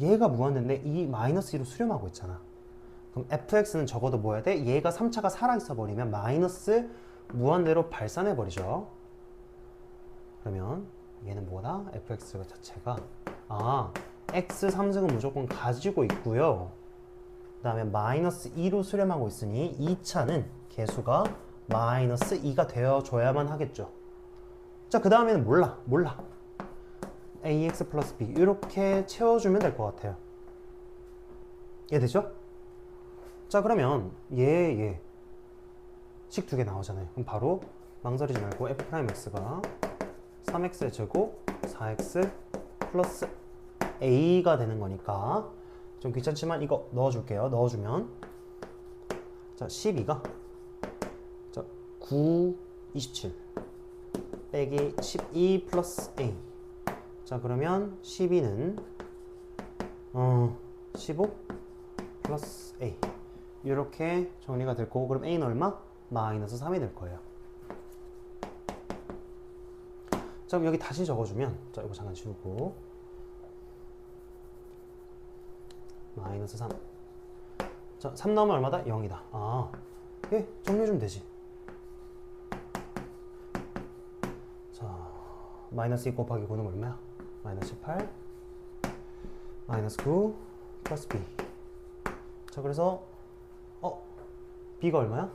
얘가 무한대인데 이 마이너스 2로 수렴하고 있잖아. 그럼 fx는 적어도 뭐 해야 돼? 얘가 3차가 살아있어 버리면 마이너스 무한대로 발산해 버리죠. 그러면 얘는 뭐다? fx 자체가 x 3승은 무조건 가지고 있고요. 그 다음에 마이너스 2로 수렴하고 있으니 2차는 개수가 마이너스 2가 되어줘야만 하겠죠. 자, 그 다음에는 몰라. ax 플러스 b 이렇게 채워주면 될 것 같아요. 이해되죠? 자, 그러면 얘 식 두 개 나오잖아요. 그럼 바로 망설이지 말고 f'x가 3x의 제곱 4x 플러스 a가 되는 거니까 좀 귀찮지만 이거 넣어줄게요. 넣어주면 자 12가 자 9, 27 빼기 12 플러스 a 자 그러면 12는 15 플러스 a 이렇게 정리가 될 거고 그럼 a는 얼마? 마이너스 3이 될 거예요. 자 그럼 여기 다시 적어주면 자 이거 잠깐 지우고 마이너스 3 자 3 나오면 얼마다? 0이다. 아 예 정리해주면 되지. 자 마이너스 2 곱하기 9는 얼마야? 마이너스 18 마이너스 9 플러스 b 자 그래서 b가 얼마야?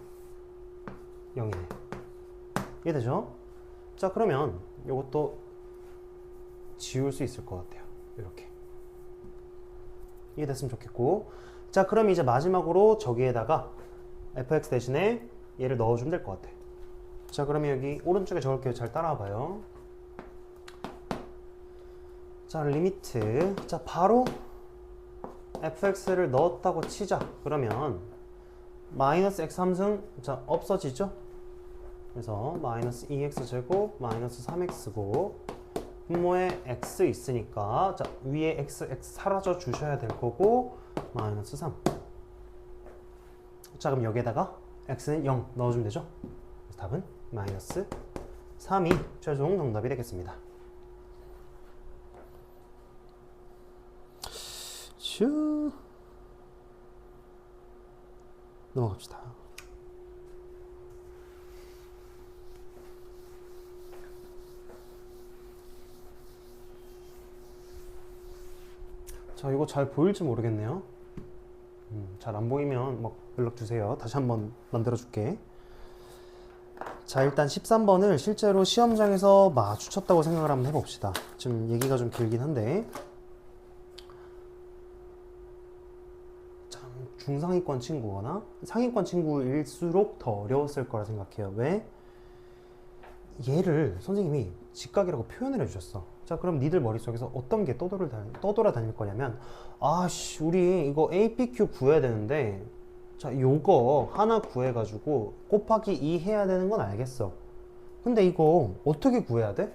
0이네. 이해되죠? 자 그러면 이것도 지울 수 있을 것 같아요. 이렇게 이해됐으면 좋겠고 자 그럼 이제 마지막으로 저기에다가 fx 대신에 얘를 넣어주면 될 것 같아. 자 그러면 여기 오른쪽에 적을게요. 잘 따라와봐요. 자 리미트 자 바로 fx를 넣었다고 치자. 그러면 마이너스 x 함승 자 없어지죠? 그래서 마이너스 2x 제곱 마이너스 3x고 분모에 x 있으니까 자 위에 x 사라져 주셔야 될 거고 마이너스 3 자 그럼 여기에다가 x는 0 넣어주면 되죠? 그래서 답은 마이너스 3이 최종 정답이 되겠습니다. 슈 넘어갑시다. 자 이거 잘 보일지 모르겠네요. 잘 안 보이면 뭐 연락 주세요. 다시 한번 만들어 줄게. 자 일단 13번을 실제로 시험장에서 마주쳤다고 생각을 한번 해봅시다. 지금 얘기가 좀 길긴 한데 참 중상위권 친구거나 상위권 친구일수록 더 어려웠을 거라 생각해요. 왜? 얘를 선생님이 직각이라고 표현을 해주셨어. 자 그럼 니들 머릿속에서 어떤 게 떠돌아다닐 거냐면 아씨 우리 이거 APQ 구해야 되는데 자 요거 하나 구해가지고 곱하기 2 해야 되는 건 알겠어. 근데 이거 어떻게 구해야 돼?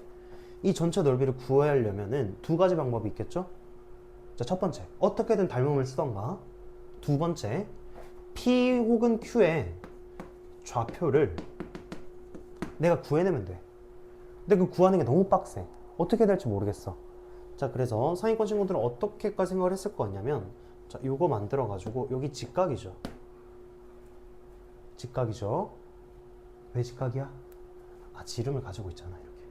이 전체 넓이를 구하려면은 두 가지 방법이 있겠죠? 자 첫 번째 어떻게든 닮음을 쓰던가 두 번째 P 혹은 Q의 좌표를 내가 구해내면 돼. 근데 그 구하는 게 너무 빡세. 어떻게 될지 모르겠어. 자 그래서 상위권 친구들은 어떻게까지 생각을 했을 거냐면 자 요거 만들어 가지고 여기 직각이죠. 직각이죠. 왜 직각이야? 아 지름을 가지고 있잖아 이렇게.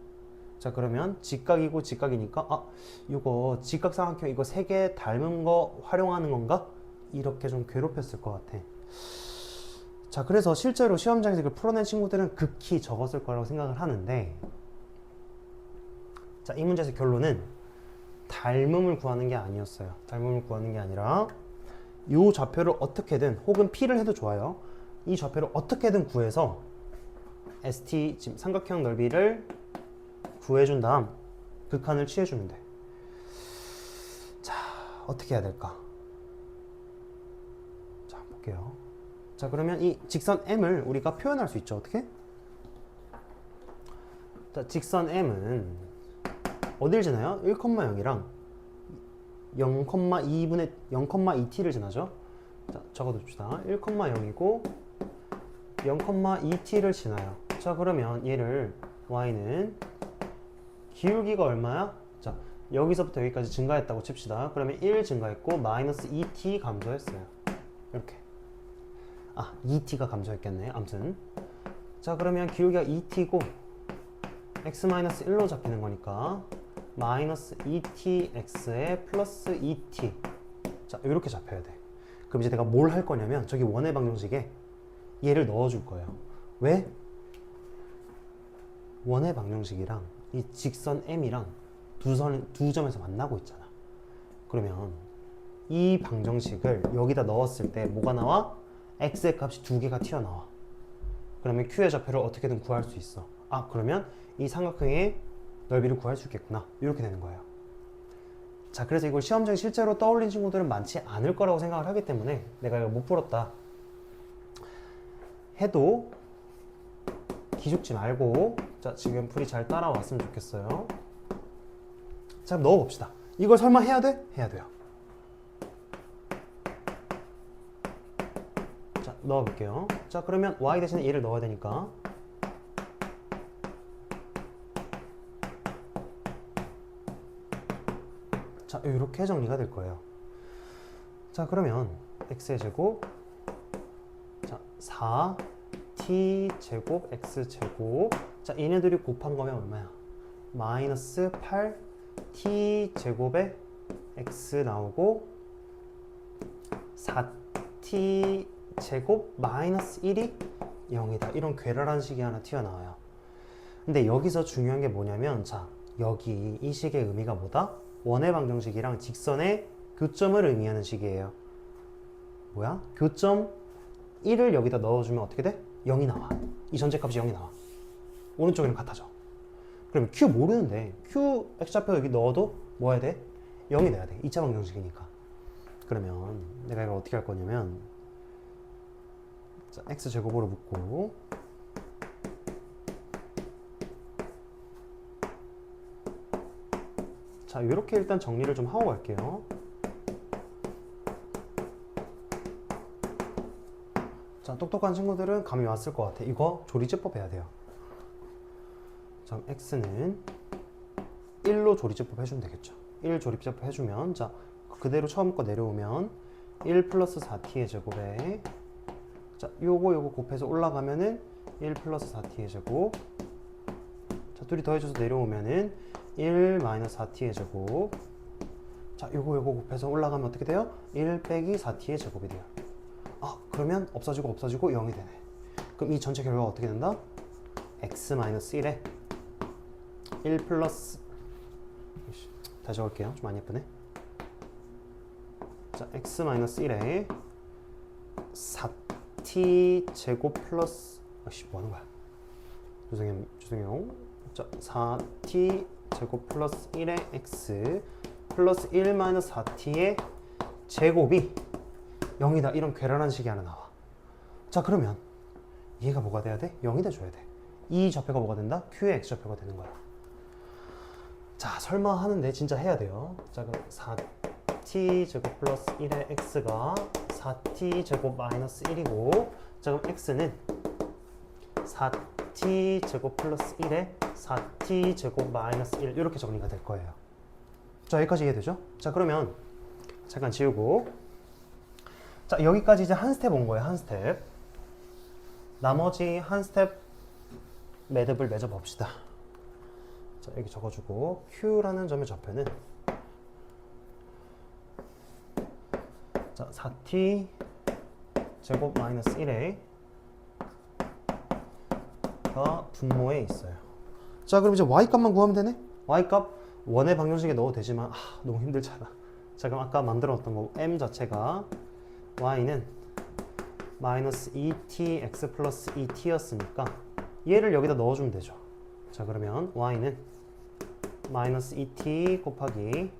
자 그러면 직각이고 직각이니까 아 요거 직각삼각형 이거 세 개 닮은 거 활용하는 건가? 이렇게 좀 괴롭혔을 것 같아. 자 그래서 실제로 시험장에서 이걸 풀어낸 친구들은 극히 적었을 거라고 생각을 하는데 자 이 문제에서 결론은 닮음을 구하는 게 아니었어요. 닮음을 구하는 게 아니라 이 좌표를 어떻게든 혹은 P를 해도 좋아요. 이 좌표를 어떻게든 구해서 ST 지금 삼각형 넓이를 구해준 다음 극한을 취해주면 돼. 자 어떻게 해야 될까? 자 볼게요. 자 그러면 이 직선 M을 우리가 표현할 수 있죠. 어떻게? 자 직선 M은 어딜 지나요? 1,0이랑 0,2분의 0,2t를 지나죠. 자 적어둡시다. 1,0이고 0,2t를 지나요. 자 그러면 얘를 y는 기울기가 얼마야? 자 여기서부터 여기까지 증가했다고 칩시다. 그러면 1 증가했고 마이너스 2t 감소했어요. 이렇게 아 2t가 감소했겠네. 아무튼 자 그러면 기울기가 2t고 x-1로 잡히는 거니까 마이너스 2tx에 플러스 2t 자 이렇게 잡혀야 돼. 그럼 이제 내가 뭘 할 거냐면 저기 원의 방정식에 얘를 넣어줄 거예요. 왜? 원의 방정식이랑 이 직선 m이랑 두 점에서 만나고 있잖아. 그러면 이 방정식을 여기다 넣었을 때 뭐가 나와? x의 값이 두 개가 튀어나와. 그러면 Q의 좌표를 어떻게든 구할 수 있어. 아, 그러면 이 삼각형의 넓이를 구할 수 있겠구나. 이렇게 되는 거예요. 자, 그래서 이걸 시험장에 실제로 떠올린 친구들은 많지 않을 거라고 생각을 하기 때문에 내가 이거 못 풀었다 해도 기죽지 말고, 자, 지금 풀이 잘 따라왔으면 좋겠어요. 자, 그럼 넣어봅시다. 이걸 설마 해야 돼? 해야 돼요. 자, 넣어볼게요. 자, 그러면 y 대신에 1을 넣어야 되니까, 자, 이렇게 정리가 될 거예요. 자, 그러면 x의 제곱, 자, 4t 제곱 x 제곱, 자, 얘네들이 곱한 거면 얼마야? 마이너스 8t 제곱에 x 나오고 4t 제곱 마이너스 1이 0이다. 이런 괴랄한 식이 하나 튀어나와요. 근데 여기서 중요한 게 뭐냐면, 자, 여기 이 식의 의미가 뭐다? 원의 방정식이랑 직선의 교점을 의미하는 식이에요. 뭐야? 교점 1을 여기다 넣어주면 어떻게 돼? 0이 나와. 이 전체값이 0이 나와. 오른쪽이랑 같아져. 그러면 Q 모르는데 Q X좌표 여기 넣어도 뭐 해야 돼? 0이 돼야 돼. 2차 방정식이니까. 그러면 내가 이걸 어떻게 할 거냐면, 자, X제곱으로 묶고, 자, 이렇게 일단 정리를 좀 하고 갈게요. 자, 똑똑한 친구들은 감이 왔을 것 같아. 이거 조리제법 해야 돼요. 자, x는 1로 조리제법 해주면 되겠죠. 1 조리제법 해주면, 자, 그대로 처음 거 내려오면 1 플러스 4t의 제곱에, 자, 요거 곱해서 올라가면은 1 플러스 4t의 제곱, 자, 둘이 더해져서 내려오면은 1 마이너스 4t의 제곱, 자, 요거 곱해서 올라가면 어떻게 돼요? 1 빼기 4t의 제곱이 돼요. 아, 그러면 없어지고 0이 되네. 그럼 이 전체 결과가 어떻게 된다? x 마이너스 1에 1 플러스, 다시 적을게요. 좀 안 예쁘네. 자, x 마이너스 1에 4t 제곱 플러스, 뭐 하는 거야? 죄송해요. 자, 4t 제곱 플러스 1의 x 플러스 1 마이너스 4t의 제곱이 0이다. 이런 괴랄한 식이 하나 나와. 자, 그러면 얘가 뭐가 돼야 돼? 0이 돼줘야 돼. 이 좌표가 뭐가 된다? Q의 X좌표가 되는 거야. 자, 설마 하는데 진짜 해야 돼요. 자, 그럼 4t 제곱 플러스 1의 X가 4t 제곱 마이너스 1이고, 자, 그럼 X는 4t 제곱 플러스 1에 4t 제곱 마이너스 1, 이렇게 정리가 될 거예요. 자, 여기까지 이해되죠? 자, 그러면 잠깐 지우고, 자, 여기까지 이제 한 스텝 온 거예요. 한 스텝. 나머지 한 스텝 매듭을 맺어 봅시다. 자, 여기 적어주고, Q라는 점의 좌표는, 자, 4t 제곱 마이너스 1에 가 분모에 있어요. 자, 그럼 이제 y값만 구하면 되네? y값 원의 방정식에 넣어도 되지만, 너무 힘들잖아. 자, 그럼 아까 만들어놨던 거 m 자체가 y는 마이너스 2t x 플러스 2t였으니까 얘를 여기다 넣어주면 되죠. 자, 그러면 y는 마이너스 2t 곱하기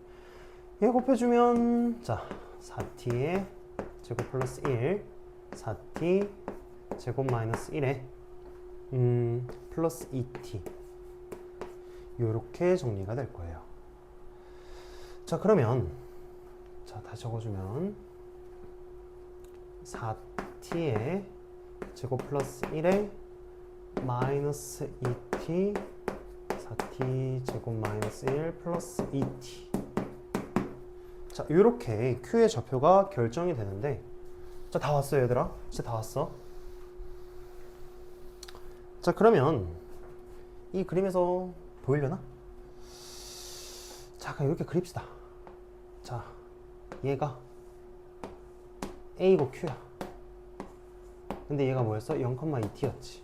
얘 곱해주면, 자, 4t의 제곱 플러스 1, 4t 제곱 마이너스 1에 플러스 2t, 요렇게 정리가 될 거예요. 자, 그러면, 자, 다시 적어주면 4t의 제곱 플러스 1에 마이너스 2t, 4t 제곱 마이너스 1 플러스 2t. 자, 이렇게 Q의 좌표가 결정이 되는데, 자, 다 왔어요, 얘들아. 진짜 다 왔어. 자, 그러면 이 그림에서 보이려나? 자, 그럼 이렇게 그립시다. 자, 얘가 A고 Q야. 근데 얘가 뭐였어? 0,2t였지.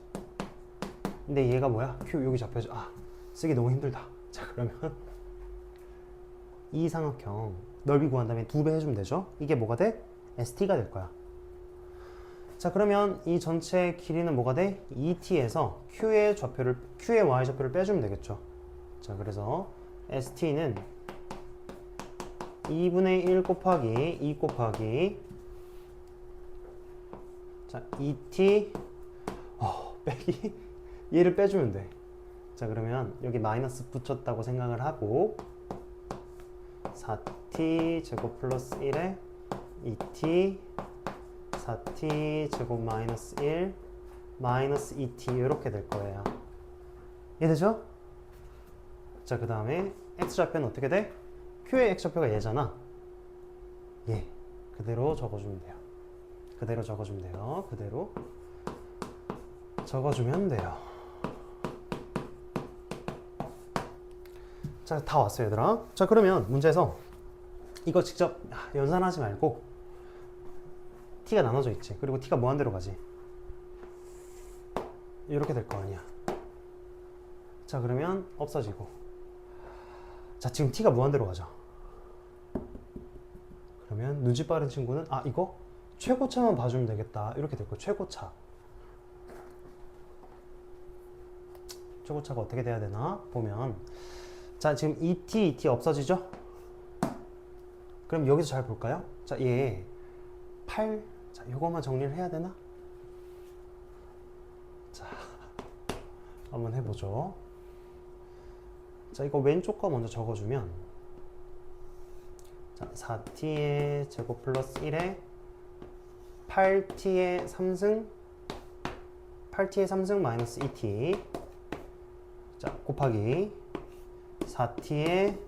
근데 얘가 뭐야? Q 여기 잡혀져. 쓰기 너무 힘들다. 자, 그러면 이 삼각형 넓이 구한 다음에 2배 해주면 되죠? 이게 뭐가 돼? ST가 될 거야. 자, 그러면 이 전체 길이는 뭐가 돼? 2t에서 q의 y좌표를 빼주면 되겠죠. 자, 그래서 st는 2분의 1 곱하기 2 곱하기 자 2t 빼기 얘를 빼주면 돼. 자, 그러면 여기 마이너스 붙였다고 생각을 하고 4t 제곱 플러스 1에 2t 4t 제곱 마이너스 1 마이너스 2t 이렇게 될 거예요. 이해되죠? 자, 그 다음에 x좌표는 어떻게 돼? q의 x좌표가 얘잖아. 얘 그대로 적어주면 돼요. 그대로 적어주면 돼요. 그대로 적어주면 돼요. 자, 다 왔어요, 얘들아. 자, 그러면 문제에서 이거 직접 연산하지 말고 t가 나눠져 있지. 그리고 t가 무한대로 가지. 이렇게 될 거 아니야. 자, 그러면 없어지고. 자, 지금 t가 무한대로 가죠. 그러면 눈치 빠른 친구는 이거 최고차만 봐주면 되겠다. 이렇게 될 거야. 최고차. 최고차가 어떻게 돼야 되나? 보면 자, 지금 2t 없어지죠? 그럼 여기서 잘 볼까요? 자, 얘 8. 자, 요거만 정리를 해야 되나? 자, 한번 해보죠. 자, 이거 왼쪽 거 먼저 적어주면 자, 4t의 제곱 플러스 1에 8t의 3승 마이너스 2t 자, 곱하기 4t의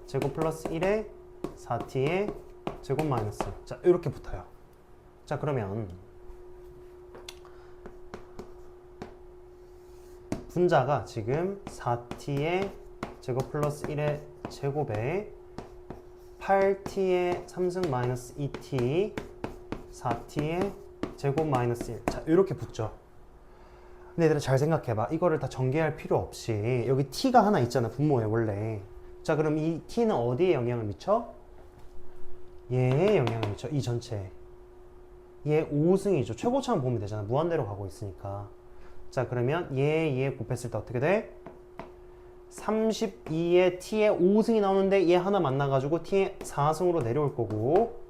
제곱 플러스 1에 4t의 제곱 마이너스 자, 이렇게 붙어요. 자, 그러면 분자가 지금 4t의 제곱 플러스 1의 제곱에 8t의 3승 마이너스 2t 4t의 제곱 마이너스 1 자, 이렇게 붙죠. 근데 얘들아 잘 생각해봐. 이거를 다 전개할 필요 없이 여기 t가 하나 있잖아, 분모에 원래. 자, 그럼 이 t는 어디에 영향을 미쳐? 얘에 영향을 미쳐. 이 전체에. 얘 5승이죠. 최고차만 보면 되잖아. 무한대로 가고 있으니까. 자, 그러면 얘 곱했을 때 어떻게 돼? 32에 t에 5승이 나오는데 얘 하나 만나가지고 t에 4승으로 내려올 거고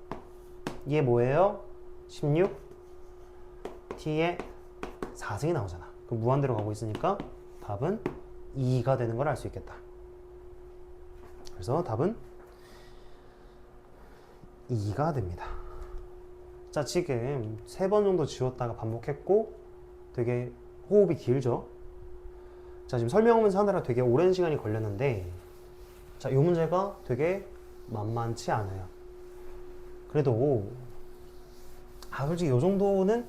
얘 뭐예요? 16 t에 4승이 나오잖아. 그럼 무한대로 가고 있으니까 답은 2가 되는 걸 알 수 있겠다. 그래서 답은 2가 됩니다. 자, 지금 3번 정도 지웠다가 반복했고 되게 호흡이 길죠? 자, 지금 설명하면서 하느라 되게 오랜 시간이 걸렸는데 자, 이 문제가 되게 만만치 않아요. 그래도 솔직히 이 정도는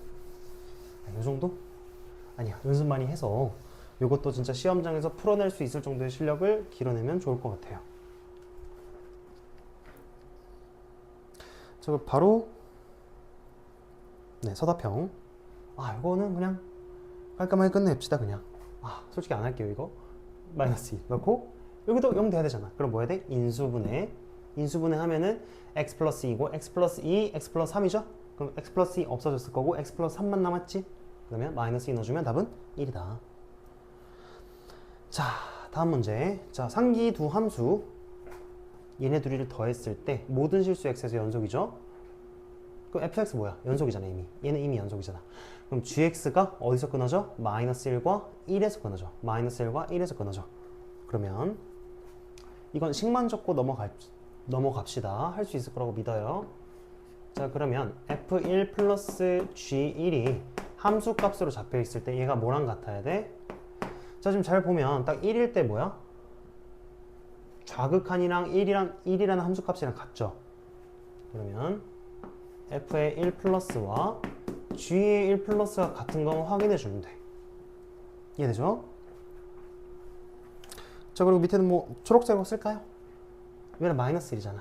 이 정도? 아니야, 연습 많이 해서 이것도 진짜 시험장에서 풀어낼 수 있을 정도의 실력을 길어내면 좋을 것 같아요. 저 바로 서답형. 이거는 그냥 깔끔하게 끝냅시다. 그냥 솔직히 안 할게요. 이거 마이너스 2 넣고 여기도 0 돼야 되잖아. 그럼 뭐 해야 돼? 인수분해 하면은 x 플러스 2고 x 플러스 2, x 플러스 3이죠? 그럼 x 플러스 2 없어졌을 거고 x 플러스 3만 남았지? 그러면 마이너스 2 넣어주면 답은 1이다. 자, 다음 문제. 자, 상기 두 함수 얘네 둘이를 더했을 때 모든 실수 x에서 연속이죠? 그럼 fx 뭐야? 연속이잖아. 이미 얘는 이미 연속이잖아. 그럼 gx가 어디서 끊어져? 마이너스 1과 1에서 끊어져. 마이너스 1과 1에서 끊어져. 그러면 이건 식만 적고 넘어갑시다. 할 수 있을 거라고 믿어요. 자, 그러면 f1 플러스 g1이 함수 값으로 잡혀 있을 때 얘가 뭐랑 같아야 돼? 자, 지금 잘 보면 딱 1일 때 뭐야? 좌극한이랑 1이라는 함수 값이랑 같죠? 그러면 f의 1 플러스와 g의 1 플러스가 같은 건 확인해 주면 돼. 이해되죠? 자, 그리고 밑에는 뭐 초록색으로 쓸까요? 왜냐면 마이너스 1이잖아.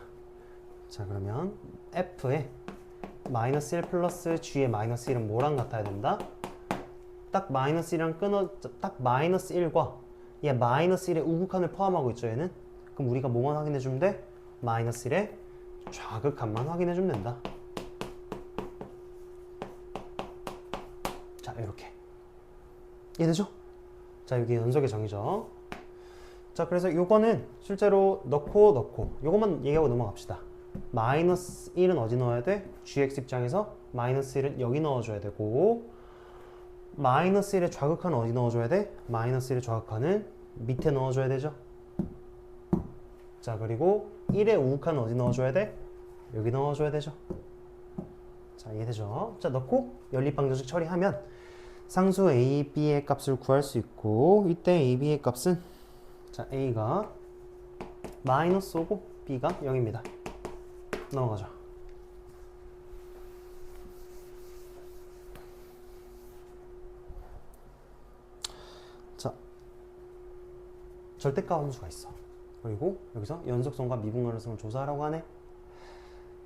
자, 그러면 f의 마이너스 1 플러스 g의 마이너스 1은 뭐랑 같아야 된다? 딱 마이너스 1이랑 딱 마이너스 1과 얘 마이너스 1의 우극한을 포함하고 있죠, 얘는? 그럼 우리가 뭐만 확인해 주면 돼? 마이너스 1의 좌극한만 확인해 주면 된다. 이렇게. 이해되죠? 자, 여기 연속의 정의죠. 자, 그래서 요거는 실제로 넣고 요것만 얘기하고 넘어갑시다. 마이너스 1은 어디 넣어야 돼? gx 입장에서 마이너스 1은 여기 넣어줘야 되고, 마이너스 1의 좌극한은 어디 넣어줘야 돼? 마이너스 1의 좌극한은 밑에 넣어줘야 되죠. 자, 그리고 1의 우극한은 어디 넣어줘야 돼? 여기 넣어줘야 되죠. 자, 이해되죠? 자, 넣고 연립방정식 처리하면 상수 a, b의 값을 구할 수 있고, 이때 a, b의 값은 자, a가 마이너스 5고 b가 0입니다. 넘어가죠. 자, 절대가 함수가 있어. 그리고 여기서 연속성과 미분가능성을 조사하라고 하네.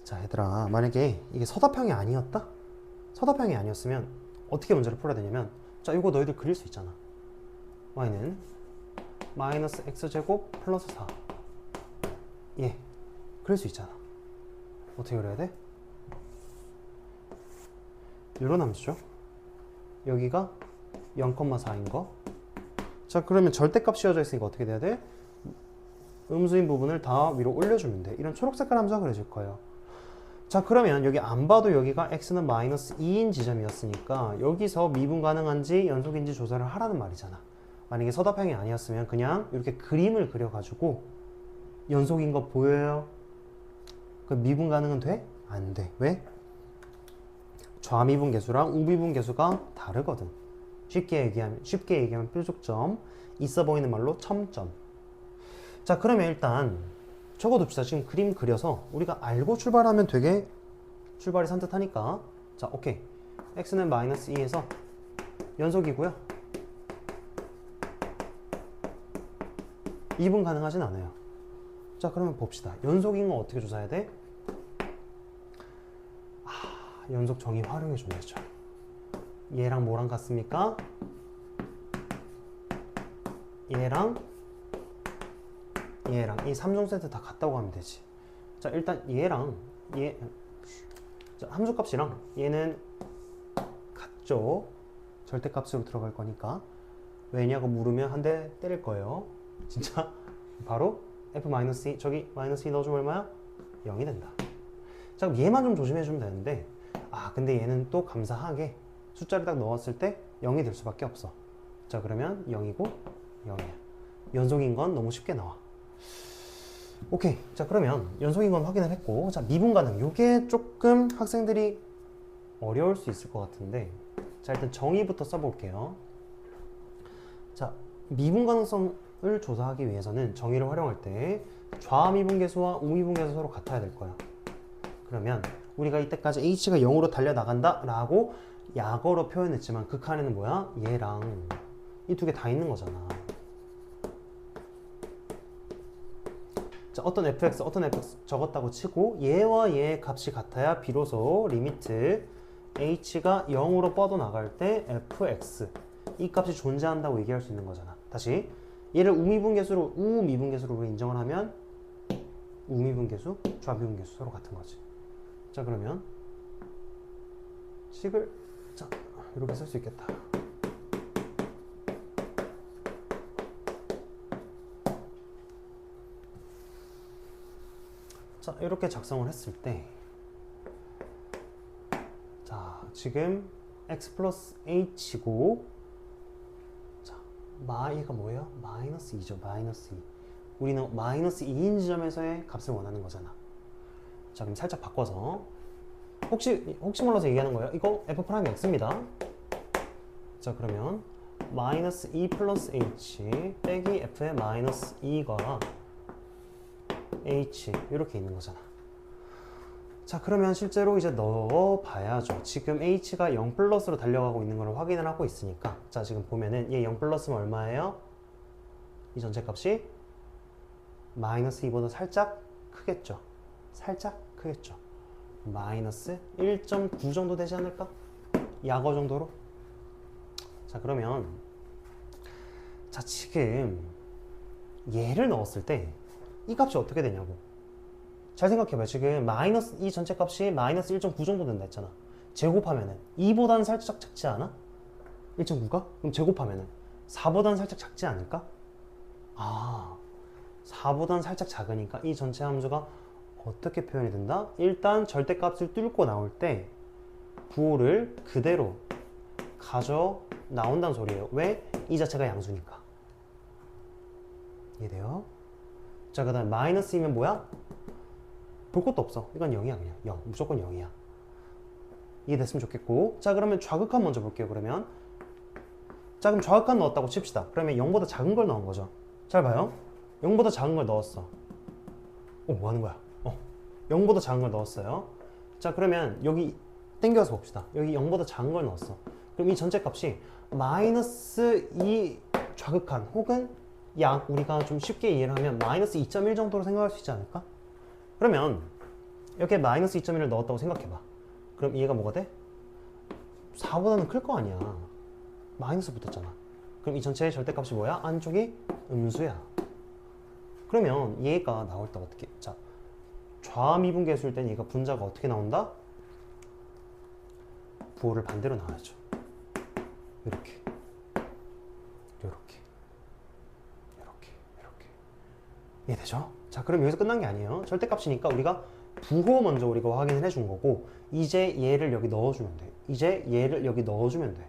자, 얘들아, 만약에 이게 서답형이 아니었다? 서답형이 아니었으면 어떻게 문제를 풀어야 되냐면, 자, 이거 너희들 그릴 수 있잖아. y는 마이너스 x제곱 플러스 4. 예, 그릴 수 있잖아. 어떻게 그려야 돼? 이런 함수죠. 여기가 0,4인 거. 자, 그러면 절대값 씌워져 있으니까 어떻게 돼야 돼? 음수인 부분을 다 위로 올려주면 돼. 이런 초록색깔 함수가 그려질 거예요. 자, 그러면 여기 안 봐도 여기가 x는 마이너스 2인 지점이었으니까 여기서 미분 가능한지 연속인지 조사를 하라는 말이잖아. 만약에 서답형이 아니었으면 그냥 이렇게 그림을 그려가지고 연속인 거 보여요? 그 미분 가능은 돼? 안 돼. 왜? 좌미분 계수랑 우미분 계수가 다르거든. 쉽게 얘기하면 뾰족점, 있어 보이는 말로 첨점. 자, 그러면 일단 적어둡시다. 지금 그림 그려서 우리가 알고 출발하면 되게 출발이 산뜻하니까. 자, 오케이. x는 마이너스 2에서 연속이고요. 2분 가능하진 않아요. 자, 그러면 봅시다. 연속인 거 어떻게 조사해야 돼? 연속 정의 활용해 줘야죠. 얘랑 뭐랑 같습니까? 얘랑 이 3종 세트 다 같다고 하면 되지. 자, 일단 얘랑 자, 함수값이랑 얘는 같죠. 절대값으로 들어갈 거니까. 왜냐고 물으면 한 대 때릴 거예요. 진짜 바로 f-2 저기 마이너스 2 넣어주면 얼마야? 0이 된다. 자, 그럼 얘만 좀 조심해주면 되는데, 근데 얘는 또 감사하게 숫자를 딱 넣었을 때 0이 될 수밖에 없어. 자, 그러면 0이고 0이야. 연속인 건 너무 쉽게 나와. 오케이. 자, 그러면 연속인 건 확인을 했고, 자, 미분 가능. 요게 조금 학생들이 어려울 수 있을 것 같은데, 자, 일단 정의부터 써볼게요. 자, 미분 가능성을 조사하기 위해서는 정의를 활용할 때 좌미분계수와 우미분계수 서로 같아야 될 거야. 그러면 우리가 이때까지 h가 0으로 달려나간다 라고 약어로 표현했지만 극한에는 뭐야? 얘랑 이 두 개 다 있는 거잖아. 자, 어떤 fx 적었다고 치고 얘와 얘의 값이 같아야 비로소 리미트 h가 0으로 뻗어나갈 때 fx 이 값이 존재한다고 얘기할 수 있는 거잖아. 다시 얘를 우미분계수로 인정을 하면 우미분계수, 좌미분계수 서로 같은 거지. 자, 그러면 식을 자, 이렇게 쓸 수 있겠다. 자, 이렇게 작성을 했을 때, 자, 지금 x 플러스 h고, 자, 얘가 뭐예요? 마이너스 2죠. 마이너스 2. 우리는 마이너스 2인 지점에서의 값을 원하는 거잖아. 자, 그럼 살짝 바꿔서 혹시 몰라서 얘기하는 거예요. 이거 f 프라임 x입니다. 자, 그러면 마이너스 2 플러스 h 빼기 f의 마이너스 2가 h 이렇게 있는 거잖아. 자, 그러면 실제로 이제 넣어봐야죠. 지금 h가 0 플러스로 달려가고 있는 걸 확인을 하고 있으니까. 자, 지금 보면은 얘 0 플러스면 얼마예요? 이 전체 값이 마이너스 2보다 살짝 크겠죠. 살짝 크겠죠. 마이너스 1.9 정도 되지 않을까? 약어 정도로. 자, 그러면 자, 지금 얘를 넣었을 때 이 값이 어떻게 되냐고. 잘 생각해봐요. 지금 마이너스 이 전체 값이 마이너스 1.9 정도 된다 했잖아. 제곱하면은 2보다는 살짝 작지 않아? 1.9가? 그럼 제곱하면은 4보다는 살짝 작지 않을까? 아, 4보다는 살짝 작으니까 이 전체 함수가 어떻게 표현이 된다? 일단 절대값을 뚫고 나올 때 부호를 그대로 가져 나온다는 소리예요. 왜? 이 자체가 양수니까. 이해돼요? 자, 그 다음에 마이너스이면 뭐야? 볼 것도 없어. 이건 0이야 그냥. 0. 무조건 0이야. 이해됐으면 좋겠고. 자, 그러면 좌극한 먼저 볼게요. 그러면 자, 그럼 좌극한 넣었다고 칩시다. 그러면 0보다 작은 걸 넣은 거죠. 잘 봐요. 0보다 작은 걸 넣었어. 뭐 하는 거야? 0보다 작은 걸 넣었어요. 자, 그러면 여기 땡겨서 봅시다. 여기 0보다 작은 걸 넣었어. 그럼 이 전체 값이 마이너스 2 좌극한 혹은 약, 우리가 좀 쉽게 이해를 하면 마이너스 2.1 정도로 생각할 수 있지 않을까? 그러면 이렇게 마이너스 2.1을 넣었다고 생각해봐. 그럼 얘가 뭐가 돼? 4보다는 클 거 아니야. 마이너스 붙었잖아. 그럼 이 전체의 절대값이 뭐야? 안쪽이 음수야. 그러면 얘가 나올 때 어떻게? 자, 좌미분계수일 땐 얘가 분자가 어떻게 나온다? 부호를 반대로 나와야죠. 이렇게, 이렇게, 이렇게, 이렇게. 이해되죠? 자, 그럼 여기서 끝난 게 아니에요. 절대값이니까 우리가 부호 먼저 우리가 확인을 해준 거고, 이제 얘를 여기 넣어주면 돼. 이제 얘를 여기 넣어주면 돼.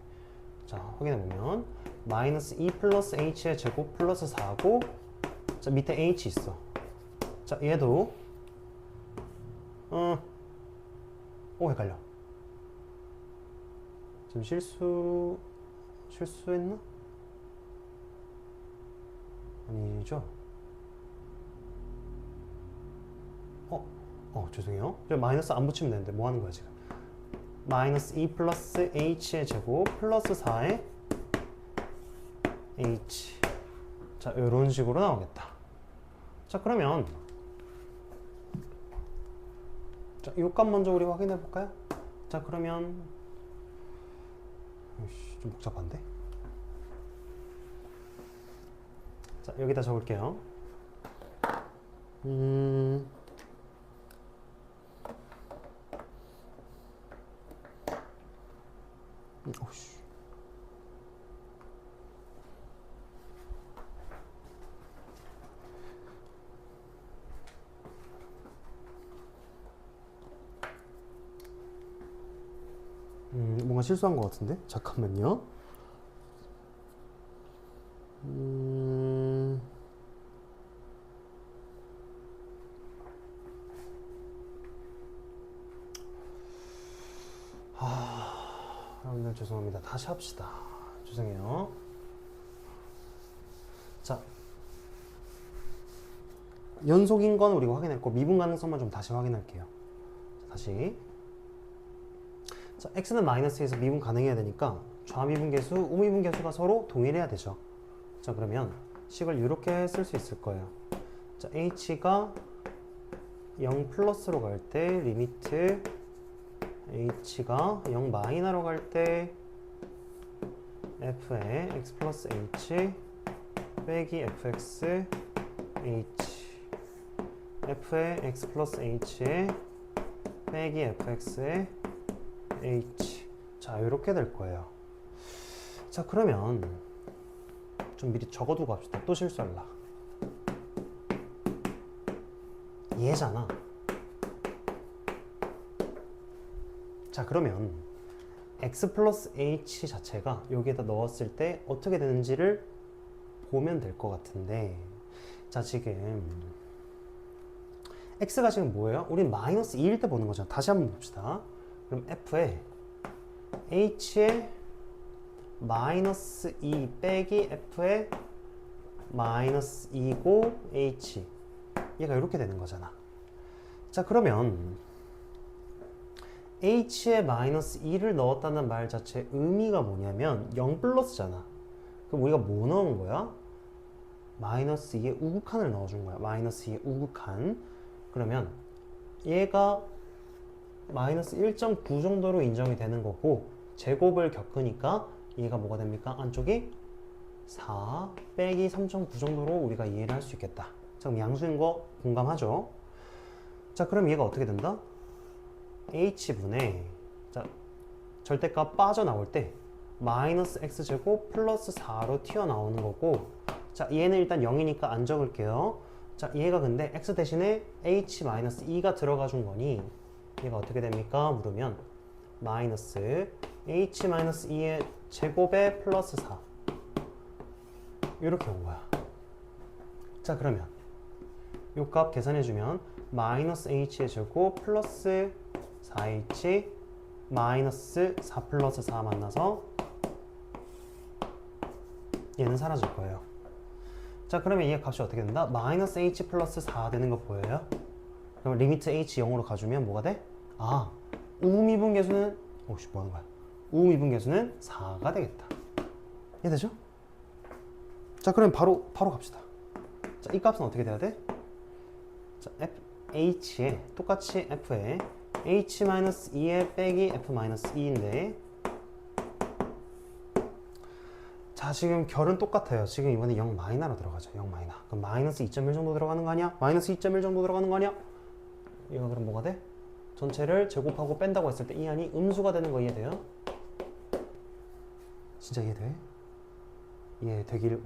자, 확인해보면 마이너스 2 플러스 h의 제곱 플러스 4고, 자, 밑에 h 있어. 자, 얘도 헷갈려. 지금 실수했나? 아니죠? 죄송해요. 마이너스 안 붙이면 되는데 뭐 하는 거야 지금? 마이너스 2 플러스 h의 제곱 플러스 4의 h. 자, 이런 식으로 나오겠다. 자, 그러면 자, 이 값 먼저 우리 확인해 볼까요? 자, 그러면 좀 복잡한데? 자, 여기다 적을게요. 오씨. 뭔가 실수한 것 같은데? 잠깐만요. 여러분들 죄송합니다. 다시 합시다. 죄송해요. 자, 연속인 건 우리가 확인했고 미분 가능성만 좀 다시 확인할게요. 다시. 자, x는 마이너스에서 미분 가능해야 되니까 좌미분계수, 우미분계수가 서로 동일해야 되죠. 자, 그러면 식을 이렇게 쓸 수 있을 거예요. 자, h가 0 플러스로 갈 때 리미트 h가 0 마이너로 갈 때 f의 x 플러스 h 빼기 fx h f의 x 플러스 h에 빼기 fx의 h. 자, 이렇게 될 거예요. 자, 그러면 좀 미리 적어두고 합시다. 또 실수할라. 얘잖아. 자, 그러면 x 플러스 h 자체가 여기에다 넣었을 때 어떻게 되는지를 보면 될 것 같은데, 자, 지금 x가 지금 뭐예요? 우린 마이너스 2일 때 보는 거잖아. 다시 한번 봅시다. 그럼 f에 h에 마이너스 2 빼기 f에 마이너스 2고 h, 얘가 이렇게 되는 거잖아. 자, 그러면 h에 마이너스 2를 넣었다는 말 자체의 의미가 뭐냐면 0 플러스잖아. 그럼 우리가 뭐 넣은 거야? 마이너스 2의 우극한을 넣어준 거야. 마이너스 2의 우극한. 그러면 얘가 마이너스 1.9 정도로 인정이 되는 거고, 제곱을 겪으니까 얘가 뭐가 됩니까? 안쪽이 4 빼기 3.9 정도로 우리가 이해를 할 수 있겠다. 자, 그럼 양수인 거 공감하죠? 자, 그럼 얘가 어떻게 된다? h분의, 자, 절대값 빠져나올 때 마이너스 x제곱 플러스 4로 튀어나오는 거고, 자 얘는 일단 0이니까 안 적을게요. 자 얘가 근데 x 대신에 h-2가 들어가 준 거니 얘가 어떻게 됩니까? 물으면 마이너스 h-2의 제곱에 플러스 4 이렇게 온 거야. 자 그러면 요 값 계산해주면 마이너스 h의 제곱 플러스 4h 마이너스 4 플러스 4 만나서 얘는 사라질 거예요. 자 그러면 이 값이 어떻게 된다? 마이너스 h 플러스 4 되는 거 보여요? 그럼 리미트 h 0으로 가주면 뭐가 돼? 아 우미분계수는 오씨 뭐 하는 거야? 우미분계수는 4가 되겠다. 이해되죠? 자 그럼 바로 갑시다. 자 이 값은 어떻게 돼야 돼? 자 h에 똑같이 f에 h-2에 빼기 f-2인데 자 지금 결은 똑같아요. 지금 이번에 0 마이너로 들어가죠. 0 마이너. 그럼 마이너스 2.1 정도 들어가는 거 아니야? 마이너스 2.1 정도 들어가는 거 아니야? 이거 그럼 뭐가 돼? 전체를 제곱하고 뺀다고 했을 때 이 안이 음수가 되는 거 이해돼요? 진짜 이해돼? 이해되길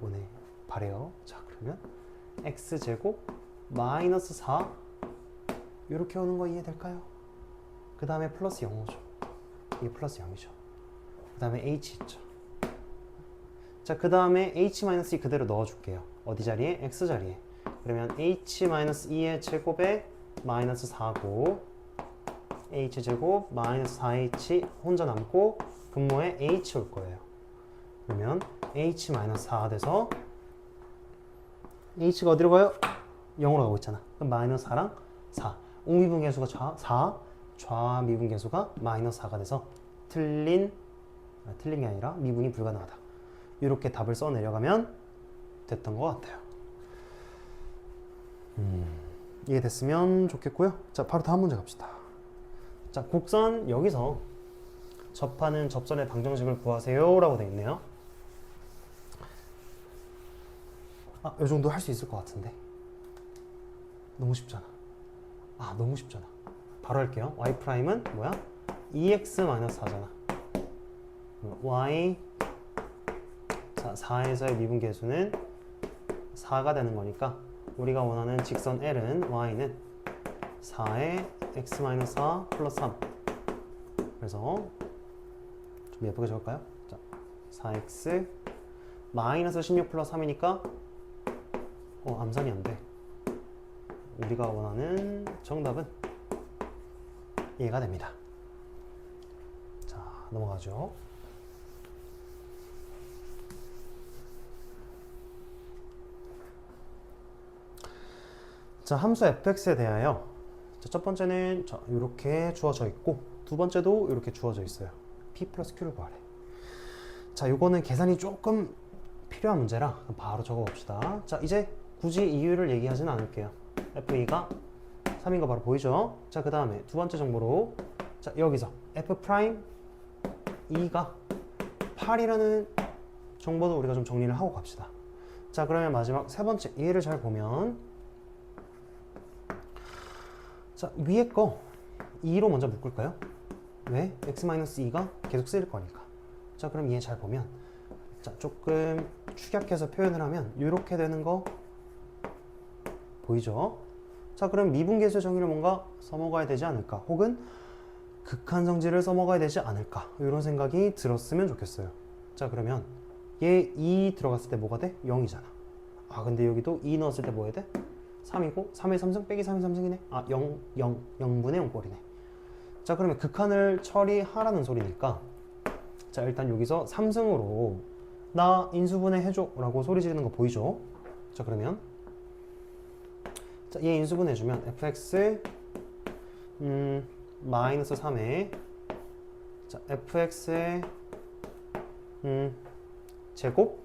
바래요. 자 그러면 x제곱 마이너스 4 이렇게 오는 거 이해될까요? 그 다음에 플러스 0 오죠. 이게 플러스 0이죠. 그 다음에 h 있죠. 자, 그 다음에 h-2 그대로 넣어줄게요. 어디 자리에? x 자리에. 그러면 h-2의 제곱에 마이너스 4고 h제곱 마이너스 4h 혼자 남고 분모에 h 올 거예요. 그러면 h-4 돼서 h가 어디로 가요? 0으로 가고 있잖아. 그럼 마이너스 4랑 4. 우미분계수가 4, 좌미분계수가 마이너스 4가 돼서 틀린 게 아니라 미분이 불가능하다. 이렇게 답을 써 내려가면 됐던 것 같아요. 이해됐으면 좋겠고요. 자, 바로 다음 문제 갑시다. 자, 곡선 여기서 접하는 접선의 방정식을 구하세요 라고 되어 있네요. 아, 이 정도 할 수 있을 것 같은데. 너무 쉽잖아. 너무 쉽잖아. 바로 할게요. y''은 뭐야? 2x-4잖아. y 자, 4에서의 미분계수는 4가 되는 거니까 우리가 원하는 직선 L은 y는 4에 x-4 플러스 3. 그래서 좀 예쁘게 적을까요? 자, 4x 마이너스 16 플러스 3이니까 암산이 안 돼. 우리가 원하는 정답은 얘가 됩니다. 자, 넘어가죠. 자, 함수 fx에 대하여 자, 첫 번째는 이렇게 주어져 있고 두 번째도 이렇게 주어져 있어요. p 플러스 q를 구하래. 자, 요거는 계산이 조금 필요한 문제라 바로 적어 봅시다. 자, 이제 굳이 이유를 얘기하지는 않을게요. f2가 3인 거 바로 보이죠? 자, 그 다음에 두 번째 정보로 자, 여기서 f'2가 8이라는 정보도 우리가 좀 정리를 하고 갑시다. 자, 그러면 마지막 세 번째 얘를 잘 보면 자, 위에 거 2로 먼저 묶을까요? 왜? x-2가 계속 쓰일 거니까. 자, 그럼 얘 잘 보면 자, 조금 축약해서 표현을 하면 이렇게 되는 거 보이죠? 자, 그럼 미분계수의 정의를 뭔가 써먹어야 되지 않을까? 혹은 극한성질을 써먹어야 되지 않을까? 이런 생각이 들었으면 좋겠어요. 자, 그러면 얘 2 들어갔을 때 뭐가 돼? 0이잖아. 근데 여기도 2 넣었을 때 뭐 해야 돼? 3이고 3의 3승 빼기 3의 3승이네. 0분의 0꼴이네. 자, 그러면 극한을 처리하라는 소리니까 자, 일단 여기서 3승으로 나 인수분해 해줘 라고 소리 지르는 거 보이죠? 자, 그러면 자, 얘 인수분해 주면 fx 마이너스 3에 자, fx의 제곱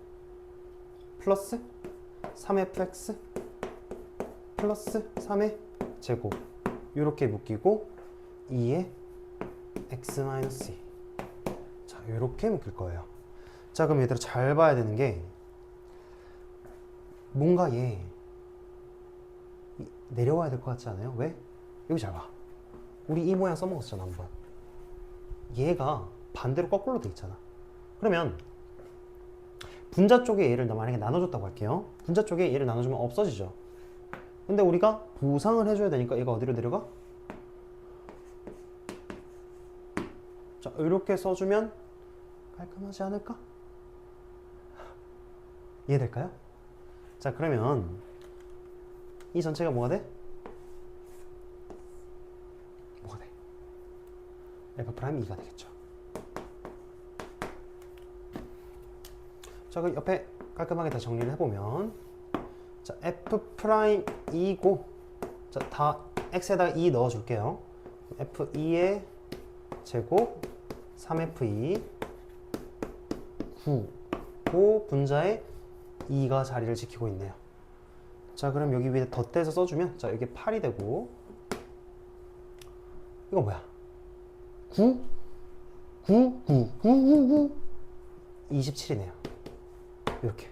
플러스 3fx 플러스 3의 제곱 이렇게 묶이고 2의 x-2 자, 이렇게 묶일 거예요. 자, 그럼 얘들아 잘 봐야 되는 게 뭔가 얘 내려와야 될 것 같지 않아요? 왜? 여기 잘 봐. 우리 이 모양 써먹었잖아 한번. 얘가 반대로 거꾸로 돼 있잖아. 그러면 분자 쪽에 얘를 만약에 나눠줬다고 할게요. 분자 쪽에 얘를 나눠주면 없어지죠. 근데 우리가 보상을 해줘야 되니까 얘가 어디로 내려가? 자, 이렇게 써주면 깔끔하지 않을까? 이해될까요? 자, 그러면 이 전체가 뭐가 돼? 뭐가 돼? F'2가 되겠죠. 자, 그 옆에 깔끔하게 다 정리를 해보면, 자, F'2고, 자, 다 X에다가 2 넣어줄게요. F2의 제곱 3F2 9고 분자에 2가 자리를 지키고 있네요. 자, 그럼 여기 위에 덧대서 써주면, 자, 이게 8이 되고, 이거 뭐야? 9 27이네요. 이렇게.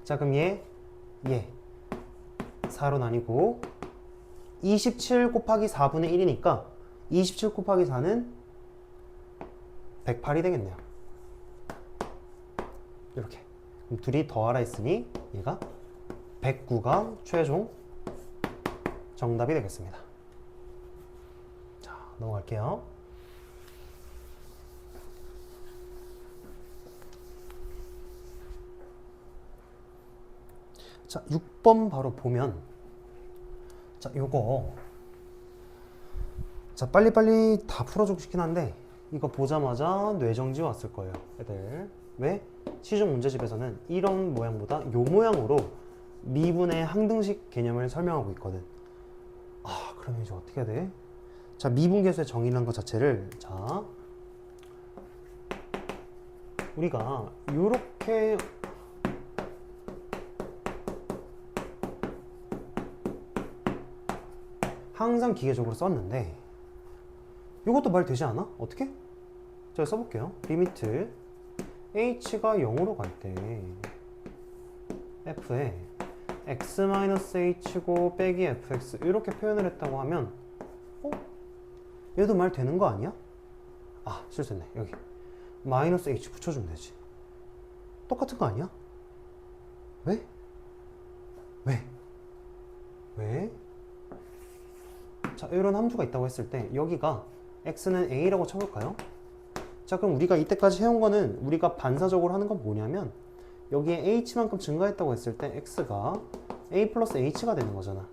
자, 그럼 얘 4로 나뉘고 27 곱하기 4분의 1이니까 27 곱하기 4는 108이 되겠네요. 이렇게. 그럼 둘이 더하라 했으니 얘가 109가 최종 정답이 되겠습니다. 자, 넘어갈게요. 자, 6번 바로 보면, 자, 요거, 자, 빨리빨리 다 풀어주고 싶긴 한데, 이거 보자마자 뇌정지 왔을 거예요, 애들. 왜? 시중 문제집에서는 이런 모양보다 요 모양으로 미분의 항등식 개념을 설명하고 있거든. 아, 그러면 이제 어떻게 해야 돼? 자, 미분계수의 정의라는 것 자체를, 자, 우리가 요렇게 항상 기계적으로 썼는데 이것도 말 되지 않아? 어떻게? 제가 써볼게요. 리미트 h가 0으로 갈 때 f에 x-h고 빼기 fx 이렇게 표현을 했다고 하면 얘도 말 되는 거 아니야? 아, 실수했네. 여기 마이너스 h 붙여주면 되지. 똑같은 거 아니야? 왜? 왜? 자, 이런 함수가 있다고 했을 때 여기가 x는 a라고 쳐볼까요? 자, 그럼 우리가 이때까지 해온 거는 우리가 반사적으로 하는 건 뭐냐면 여기에 h만큼 증가했다고 했을 때 x가 a 플러스 h가 되는 거잖아.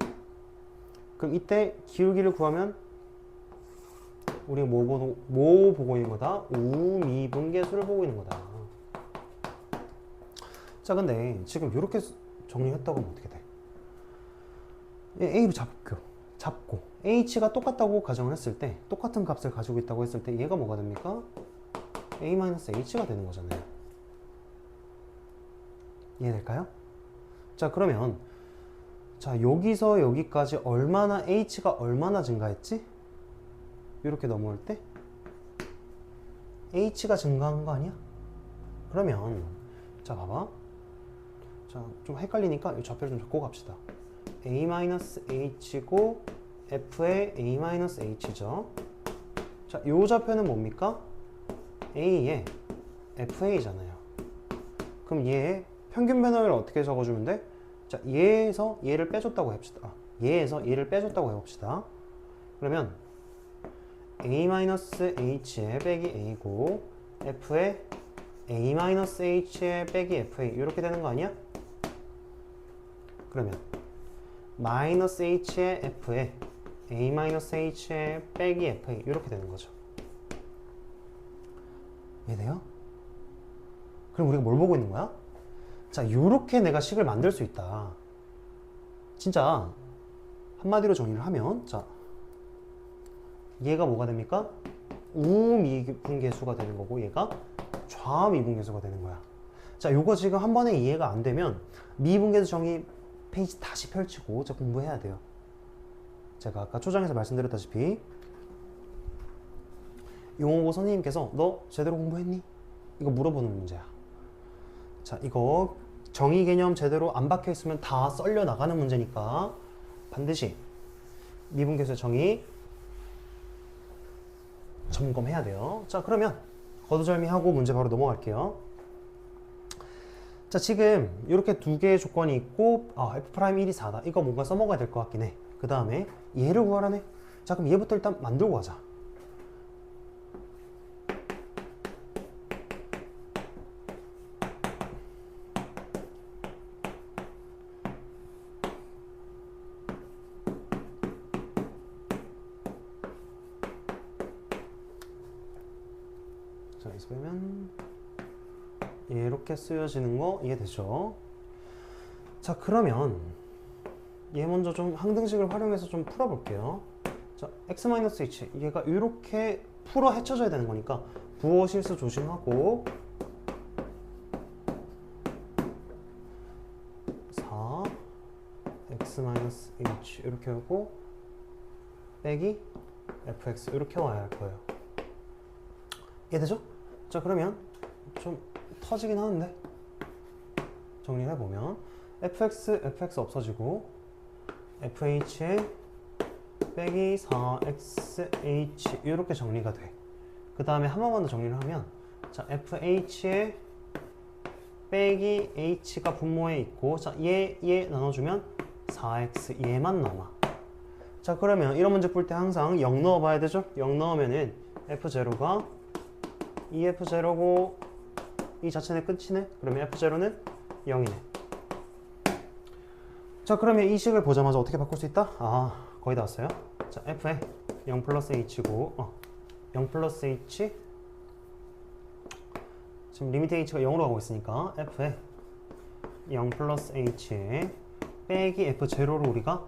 그럼 이때 기울기를 구하면 우리가 뭐 보고 있는 거다? 우미분계수를 보고 있는 거다. 자, 근데 지금 이렇게 정리했다고 하면 어떻게 돼? a를 잡고 h가 똑같다고 가정을 했을 때 똑같은 값을 가지고 있다고 했을 때 얘가 뭐가 됩니까? a-h가 되는 거잖아요. 이해될까요? 자, 그러면 자, 여기서 여기까지 얼마나 h가 얼마나 증가했지? 이렇게 넘어올 때 h가 증가한 거 아니야? 그러면 자, 봐봐. 자, 좀 헷갈리니까 이 좌표를 좀 적고 갑시다. a-h고 f의 a-h죠. 자, 요 좌표는 뭡니까? a의 fa잖아요. 그럼 얘의 평균 변화를 어떻게 적어주면 돼? 자, 얘에서 얘를 빼줬다고 해봅시다. 얘에서 얘를 빼줬다고 해봅시다. 그러면 a-h의 빼기 a고 f의 a-h의 빼기 fa 이렇게 되는 거 아니야? 그러면 마이너스 h의 f에 a-h의 빼기 fa 이렇게 되는 거죠. 이해돼요? 그럼 우리가 뭘 보고 있는 거야? 자, 요렇게 내가 식을 만들 수 있다. 진짜 한마디로 정리를 하면, 자, 얘가 뭐가 됩니까? 우미분계수가 되는 거고 얘가 좌미분계수가 되는 거야. 자, 요거 지금 한 번에 이해가 안 되면 미분계수 정의 페이지 다시 펼치고 자, 공부해야 돼요. 제가 아까 초장에서 말씀드렸다시피 용호고 선생님께서 너 제대로 공부했니? 이거 물어보는 문제야. 자, 이거 정의 개념 제대로 안 박혀 있으면 다 썰려 나가는 문제니까 반드시 미분계수의 정의 점검해야 돼요. 자, 그러면 거두절미하고 문제 바로 넘어갈게요. 자, 지금 이렇게 두 개의 조건이 있고 f'1이 4다. 이거 뭔가 써먹어야 될 것 같긴 해. 그 다음에 얘를 구하라네. 자, 그럼 얘부터 일단 만들고 가자. 자, 여기서 보면 이렇게 쓰여지는 거 이해되죠? 자, 그러면 얘 먼저 좀 항등식을 활용해서 좀 풀어볼게요. 자, x-h 얘가 이렇게 풀어 헤쳐져야 되는 거니까 부호 실수 조심하고 4 x-h 이렇게 오고 빼기 fx 이렇게 와야 할 거예요. 이해되죠? 자, 그러면 좀 터지긴 하는데 정리를 해보면 fx 없어지고 fh에 빼기 4xh 이렇게 정리가 돼. 그 다음에 한 번만 더 정리를 하면 자, fh에 빼기 h가 분모에 있고 자, 얘 나눠주면 4x 얘만 남아. 자, 그러면 이런 문제 풀 때 항상 0 넣어봐야 되죠? 0 넣으면은 f0가 2f0고 이 자체는 끝이네. 그러면 f0는 0이네. 자, 그러면 이 식을 보자마자 어떻게 바꿀 수 있다? 거의 다 왔어요. 자, f에 0 플러스 h고 0 플러스 h 지금 리미트 h가 0으로 가고 있으니까 f에 0 플러스 h에 빼기 f0로 우리가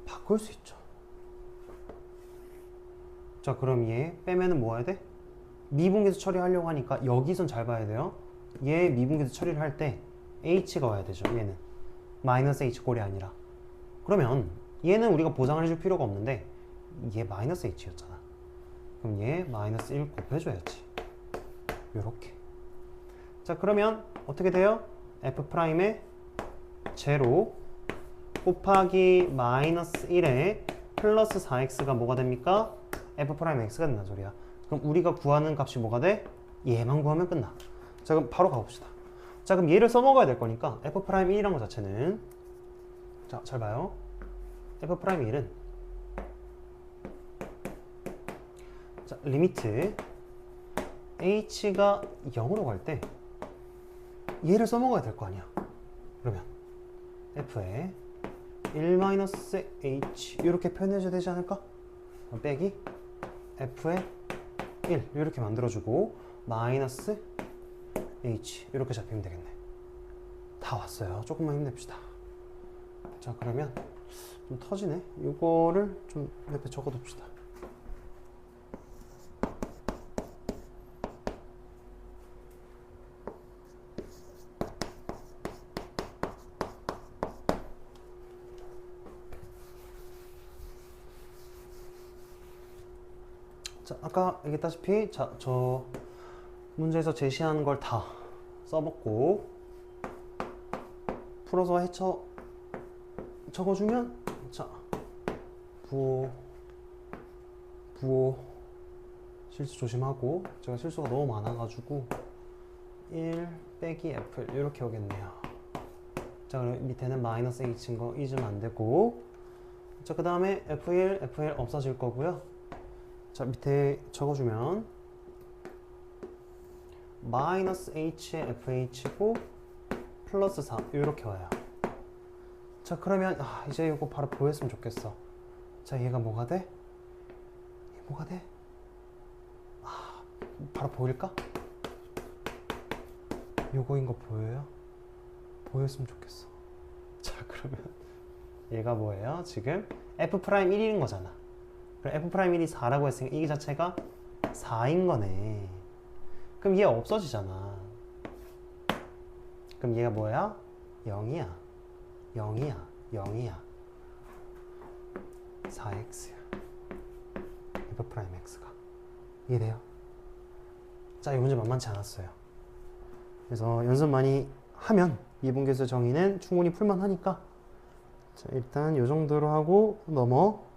바꿀 수 있죠. 자, 그럼 얘 빼면은 뭐 해야 돼? 미분계수 처리하려고 하니까 여기선 잘 봐야 돼요. 얘 미분계수 처리를 할 때 h가 와야 되죠. 얘는 마이너스 h 꼴이 아니라. 그러면 얘는 우리가 보장을 해줄 필요가 없는데 얘 마이너스 h였잖아. 그럼 얘 마이너스 1 곱해줘야지. 요렇게. 자, 그러면 어떻게 돼요? f'의 제로 곱하기 마이너스 1에 플러스 4x가 뭐가 됩니까? f'x가 된다는 소리야. 그럼 우리가 구하는 값이 뭐가 돼? 얘만 구하면 끝나. 자, 그럼 바로 가봅시다. 자, 그럼 얘를 써먹어야 될 거니까 f'1이란 것 자체는 자, 잘 봐요. f'1은 자, 리미트 h가 0으로 갈 때 얘를 써먹어야 될 거 아니야. 그러면 f에 1-h 이렇게 표현해줘야 되지 않을까? 빼기 f에 1 이렇게 만들어주고 마이너스 h 이렇게 잡히면 되겠네. 다 왔어요. 조금만 힘냅시다. 자, 그러면 좀 터지네. 이거를 좀 옆에 적어둡시다. 자, 아까 얘기했다시피 자, 저 문제에서 제시하는 걸 다 써먹고 풀어서 적어주면 자, 부호 실수 조심하고 제가 실수가 너무 많아가지고 1 빼기 f 이렇게 오겠네요. 자, 그럼 밑에는 마이너스 h인 거 잊으면 안 되고 자, 그 다음에 f1 없어질 거고요. 자, 밑에 적어주면 마이너스 h의 fh고 플러스 4 이렇게 와요. 자, 그러면 이제 이거 바로 보였으면 좋겠어. 자, 얘가 뭐가 돼? 얘 뭐가 돼? 바로 보일까? 요거인 거 보여요? 보였으면 좋겠어. 자, 그러면 얘가 뭐예요? 지금 f'1인 거잖아. 그럼 f'1이 4라고 했으니까 이 자체가 4인 거네. 그럼 얘 없어지잖아. 그럼 얘가 뭐야? 0이야. 4x야. f'x가. 이해돼요? 자, 이 문제 만만치 않았어요. 그래서 연습 많이 하면 미분계수 정의는 충분히 풀만하니까 자, 일단 이 정도로 하고 넘어가는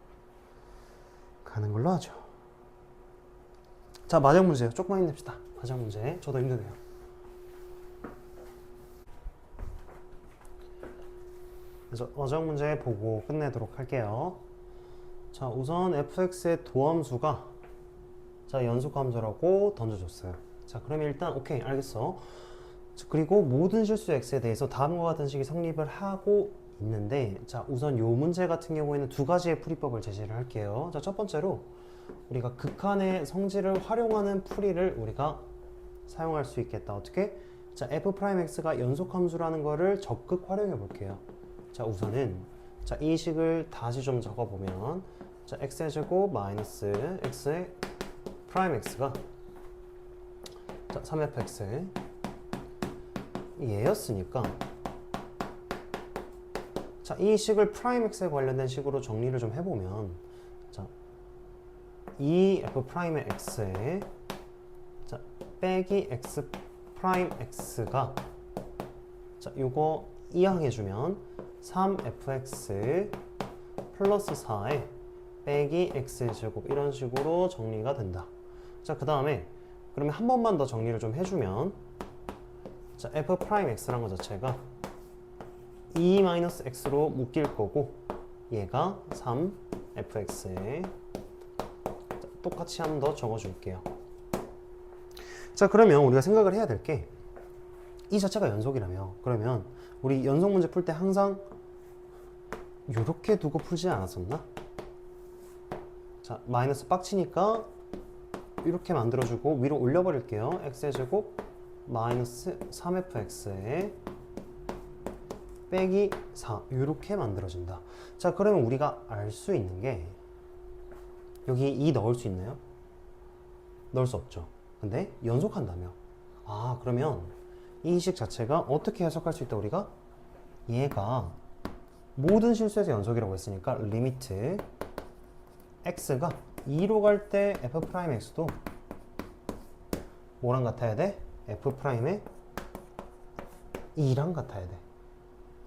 걸로 하죠. 자, 자, 마지막 문제요. 조금만 힘냅시다. 마지막 문제. 저도 힘드네요. 그래서 마지막 문제 보고 끝내도록 할게요. 자, 우선 fx의 도함수가 자, 연속함수라고 던져줬어요. 자, 그러면 일단 오케이, 알겠어. 자, 그리고 모든 실수 x에 대해서 다음과 같은 식이 성립을 하고 있는데, 자, 우선 요 문제 같은 경우에는 두 가지의 풀이법을 제시를 할게요. 자, 첫 번째로 우리가 극한의 성질을 활용하는 풀이를 우리가 사용할 수 있겠다. 어떻게? 자, f'x가 연속함수라는 거를 적극 활용해 볼게요. 자, 우선은 자, 이 식을 다시 좀 적어보면 자, x의 제곱 마이너스 x의 프라임 x가 자, 3fx 얘였으니까 자, 이 식을 프라임 x에 관련된 식으로 정리를 좀 해보면 자, 이 f 프라임의 x에 자, 빼기 x 프라임 x가 자, 요거 이항해주면 3fx 플러스 4에 빼기 x제곱 이런 식으로 정리가 된다. 자, 그 다음에 그러면 한 번만 더 정리를 좀 해주면 자, f 프라임 x란 것 자체가 2-x로 묶일 거고 얘가 3fx에 똑같이 한 번 더 적어줄게요. 자, 그러면 우리가 생각을 해야 될 게 이 자체가 연속이라며 그러면 우리 연속 문제 풀 때 항상 이렇게 두고 풀지 않았었나? 자, 마이너스 빡치니까 이렇게 만들어주고 위로 올려버릴게요. x의 제곱 마이너스 3fx에 빼기 4 이렇게 만들어진다. 자, 그러면 우리가 알 수 있는 게 여기 2 넣을 수 있나요? 넣을 수 없죠. 근데 연속한다며. 아, 그러면 이 식 자체가 어떻게 해석할 수 있다 우리가? 얘가 모든 실수에서 연속이라고 했으니까 리미트 x가 2로 갈 때 f'x도 뭐랑 같아야 돼? f'의 2랑 같아야 돼.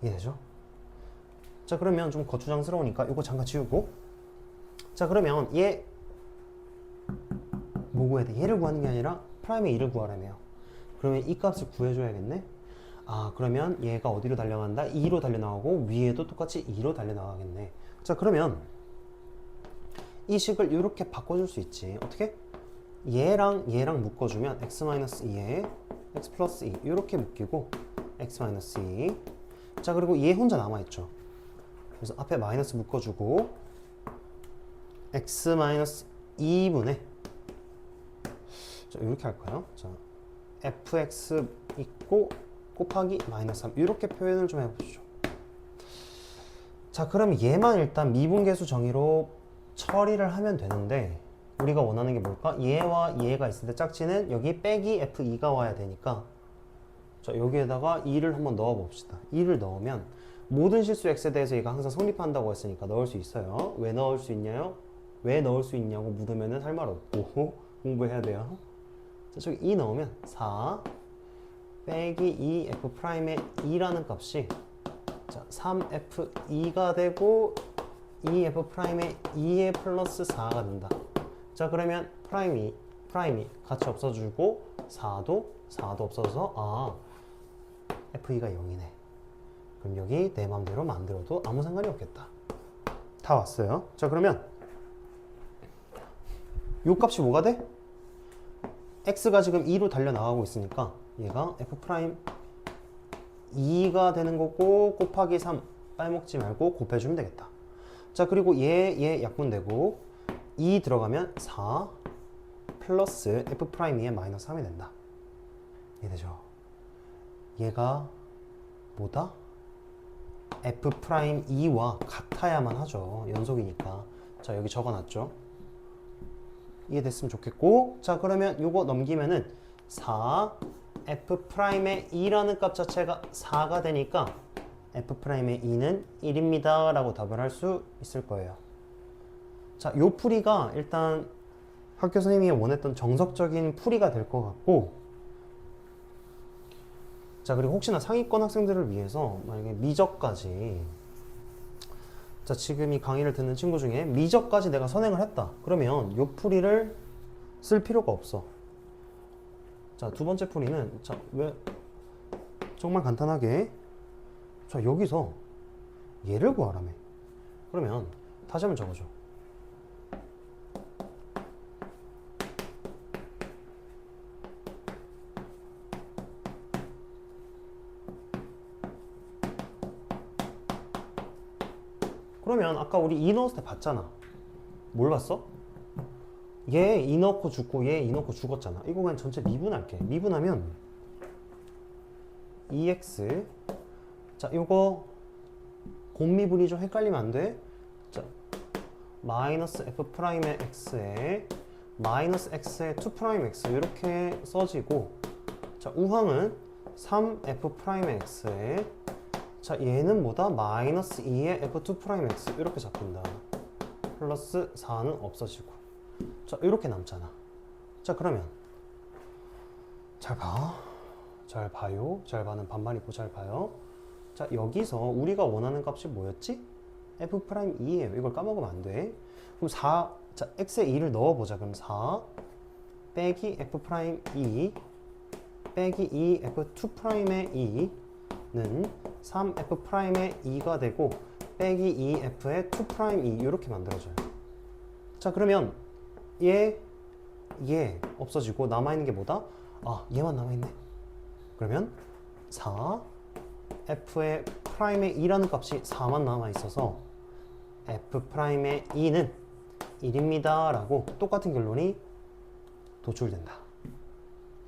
이해되죠? 자, 그러면 좀 거추장스러우니까 이거 잠깐 지우고 자, 그러면 얘 뭐 구해야 돼? 얘를 구하는 게 아니라 프라임의 2를 구하라며. 그러면 이 값을 구해줘야겠네? 아, 그러면 얘가 어디로 달려간다? 2로 달려나가고 위에도 똑같이 2로 달려나가겠네. 자, 그러면 이 식을 이렇게 바꿔줄 수 있지. 어떻게? 얘랑 묶어주면 x-2에 x 플러스 2 이렇게 묶이고 x-2 자, 그리고 얘 혼자 남아있죠. 그래서 앞에 마이너스 묶어주고 x-2분의 자, 이렇게 할까요? 자, fx 있고 곱하기 마이너스 3 이렇게 표현을 좀 해보시죠. 자, 그럼 얘만 일단 미분계수 정의로 처리를 하면 되는데 우리가 원하는 게 뭘까? 얘와 얘가 있을 때 짝지는 여기 빼기 f2가 와야 되니까 자, 여기에다가 2를 한번 넣어 봅시다. 2를 넣으면 모든 실수 x에 대해서 얘가 항상 성립한다고 했으니까 넣을 수 있어요. 왜 넣을 수 있냐요? 왜 넣을 수 있냐고 물으면은 할 말 없고 공부해야 돼요. 자, 저기 2 넣으면 4 빼기 2f'의 2라는 값이 자, 3f2가 되고 2f'의 2의 플러스 4가 된다. 자, 그러면 프라임이 같이 없어지고 4도 없어져서 아, f2가 0이네. 그럼 여기 내 맘대로 만들어도 아무 상관이 없겠다. 다 왔어요. 자, 그러면 요 값이 뭐가 돼? x가 지금 2로 달려나가고 있으니까 얘가 f'2가 되는 거고 곱하기 3 빼먹지 말고 곱해주면 되겠다. 자, 그리고 얘 약분되고 2 들어가면 4 플러스 f'2의 마이너스 3이 된다. 이해되죠? 얘가 뭐다? f'2와 같아야만 하죠. 연속이니까. 자, 여기 적어놨죠. 이해됐으면 좋겠고 자, 그러면 요거 넘기면은 4 f'의 2라는 값 자체가 4가 되니까 f'의 2는 1입니다 라고 답을 할 수 있을 거예요. 자, 요 풀이가 일단 학교 선생님이 원했던 정석적인 풀이가 될 것 같고 자, 그리고 혹시나 상위권 학생들을 위해서 만약에 미적까지 자, 지금 이 강의를 듣는 친구 중에 미적까지 내가 선행을 했다. 그러면 요 풀이를 쓸 필요가 없어. 자, 두 번째 풀이는 자, 왜 정말 간단하게 자, 여기서 얘를 구하라며. 그러면 다시 한번 적어줘. 그러면 아까 우리 이 넣었을 때 봤잖아. 뭘 봤어? 얘 이 넣고 죽고 얘 이 넣고 죽었잖아. 이거 그냥 전체 미분할게. 미분하면 2x 자 이거 곱미분이죠. 헷갈리면 안 돼. 자 마이너스 f 프라임의 x에 마이너스 x의 2 프라임 x 이렇게 써지고 자 우항은 3f 프라임의 x에 자 얘는 뭐다? 마이너스 2의 f2 프라임 x 이렇게 잡힌다. 플러스 4는 없어지고 자 이렇게 남잖아. 자 그러면 잘 봐. 잘 봐요. 잘 봐는 반반이고 잘 봐요. 자 여기서 우리가 원하는 값이 뭐였지? f 프라임 2예요. 이걸 까먹으면 안 돼. 그럼 4, 자 x에 2를 넣어보자. 그럼 4 빼기 f 프라임 2 빼기 2 f2 프라임의 2는 3f 프라임의 2가 되고 빼기 2f의 2 프라임 2 이렇게 만들어져요. 자 그러면 얘 없어지고 남아있는 게 뭐다? 아 얘만 남아있네. 그러면 4 f의 프라임의 2라는 값이 4만 남아있어서 f 프라임의 2는 1입니다 라고 똑같은 결론이 도출된다.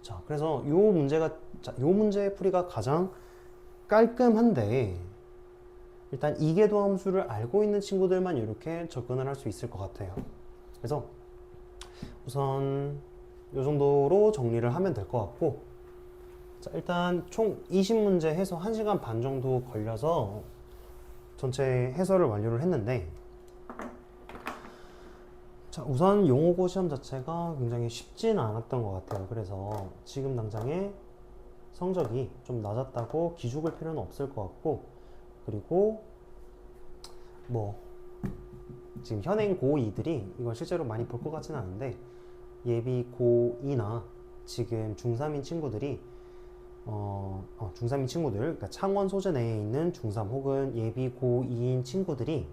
자 그래서 요 문제가 자, 요 문제의 풀이가 가장 깔끔한데 일단 이계도 함수를 알고 있는 친구들만 이렇게 접근을 할 수 있을 것 같아요. 그래서 우선 이 정도로 정리를 하면 될 것 같고 자 일단 총 20문제 해서 1시간 반 정도 걸려서 전체 해설을 완료를 했는데 자 우선 용어고 시험 자체가 굉장히 쉽지는 않았던 것 같아요. 그래서 지금 당장에 성적이 좀 낮았다고 기죽을 필요는 없을 것 같고 그리고 뭐 지금 현행 고2들이 이걸 실제로 많이 볼 것 같지는 않은데 예비 고2나 지금 중3인 친구들이 중3인 친구들 그러니까 창원 소재 내에 있는 중3 혹은 예비 고2인 친구들이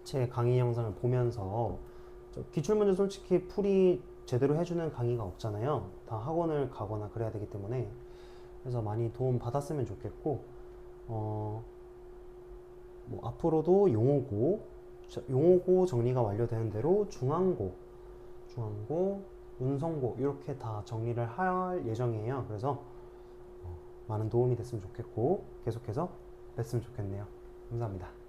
제 강의 영상을 보면서 기출문제 솔직히 풀이 제대로 해주는 강의가 없잖아요. 다 학원을 가거나 그래야 되기 때문에 그래서 많이 도움 받았으면 좋겠고 뭐 앞으로도 용어고 정리가 완료되는 대로 중앙고, 운송고 이렇게 다 정리를 할 예정이에요. 그래서 많은 도움이 됐으면 좋겠고 계속해서 뵀으면 좋겠네요. 감사합니다.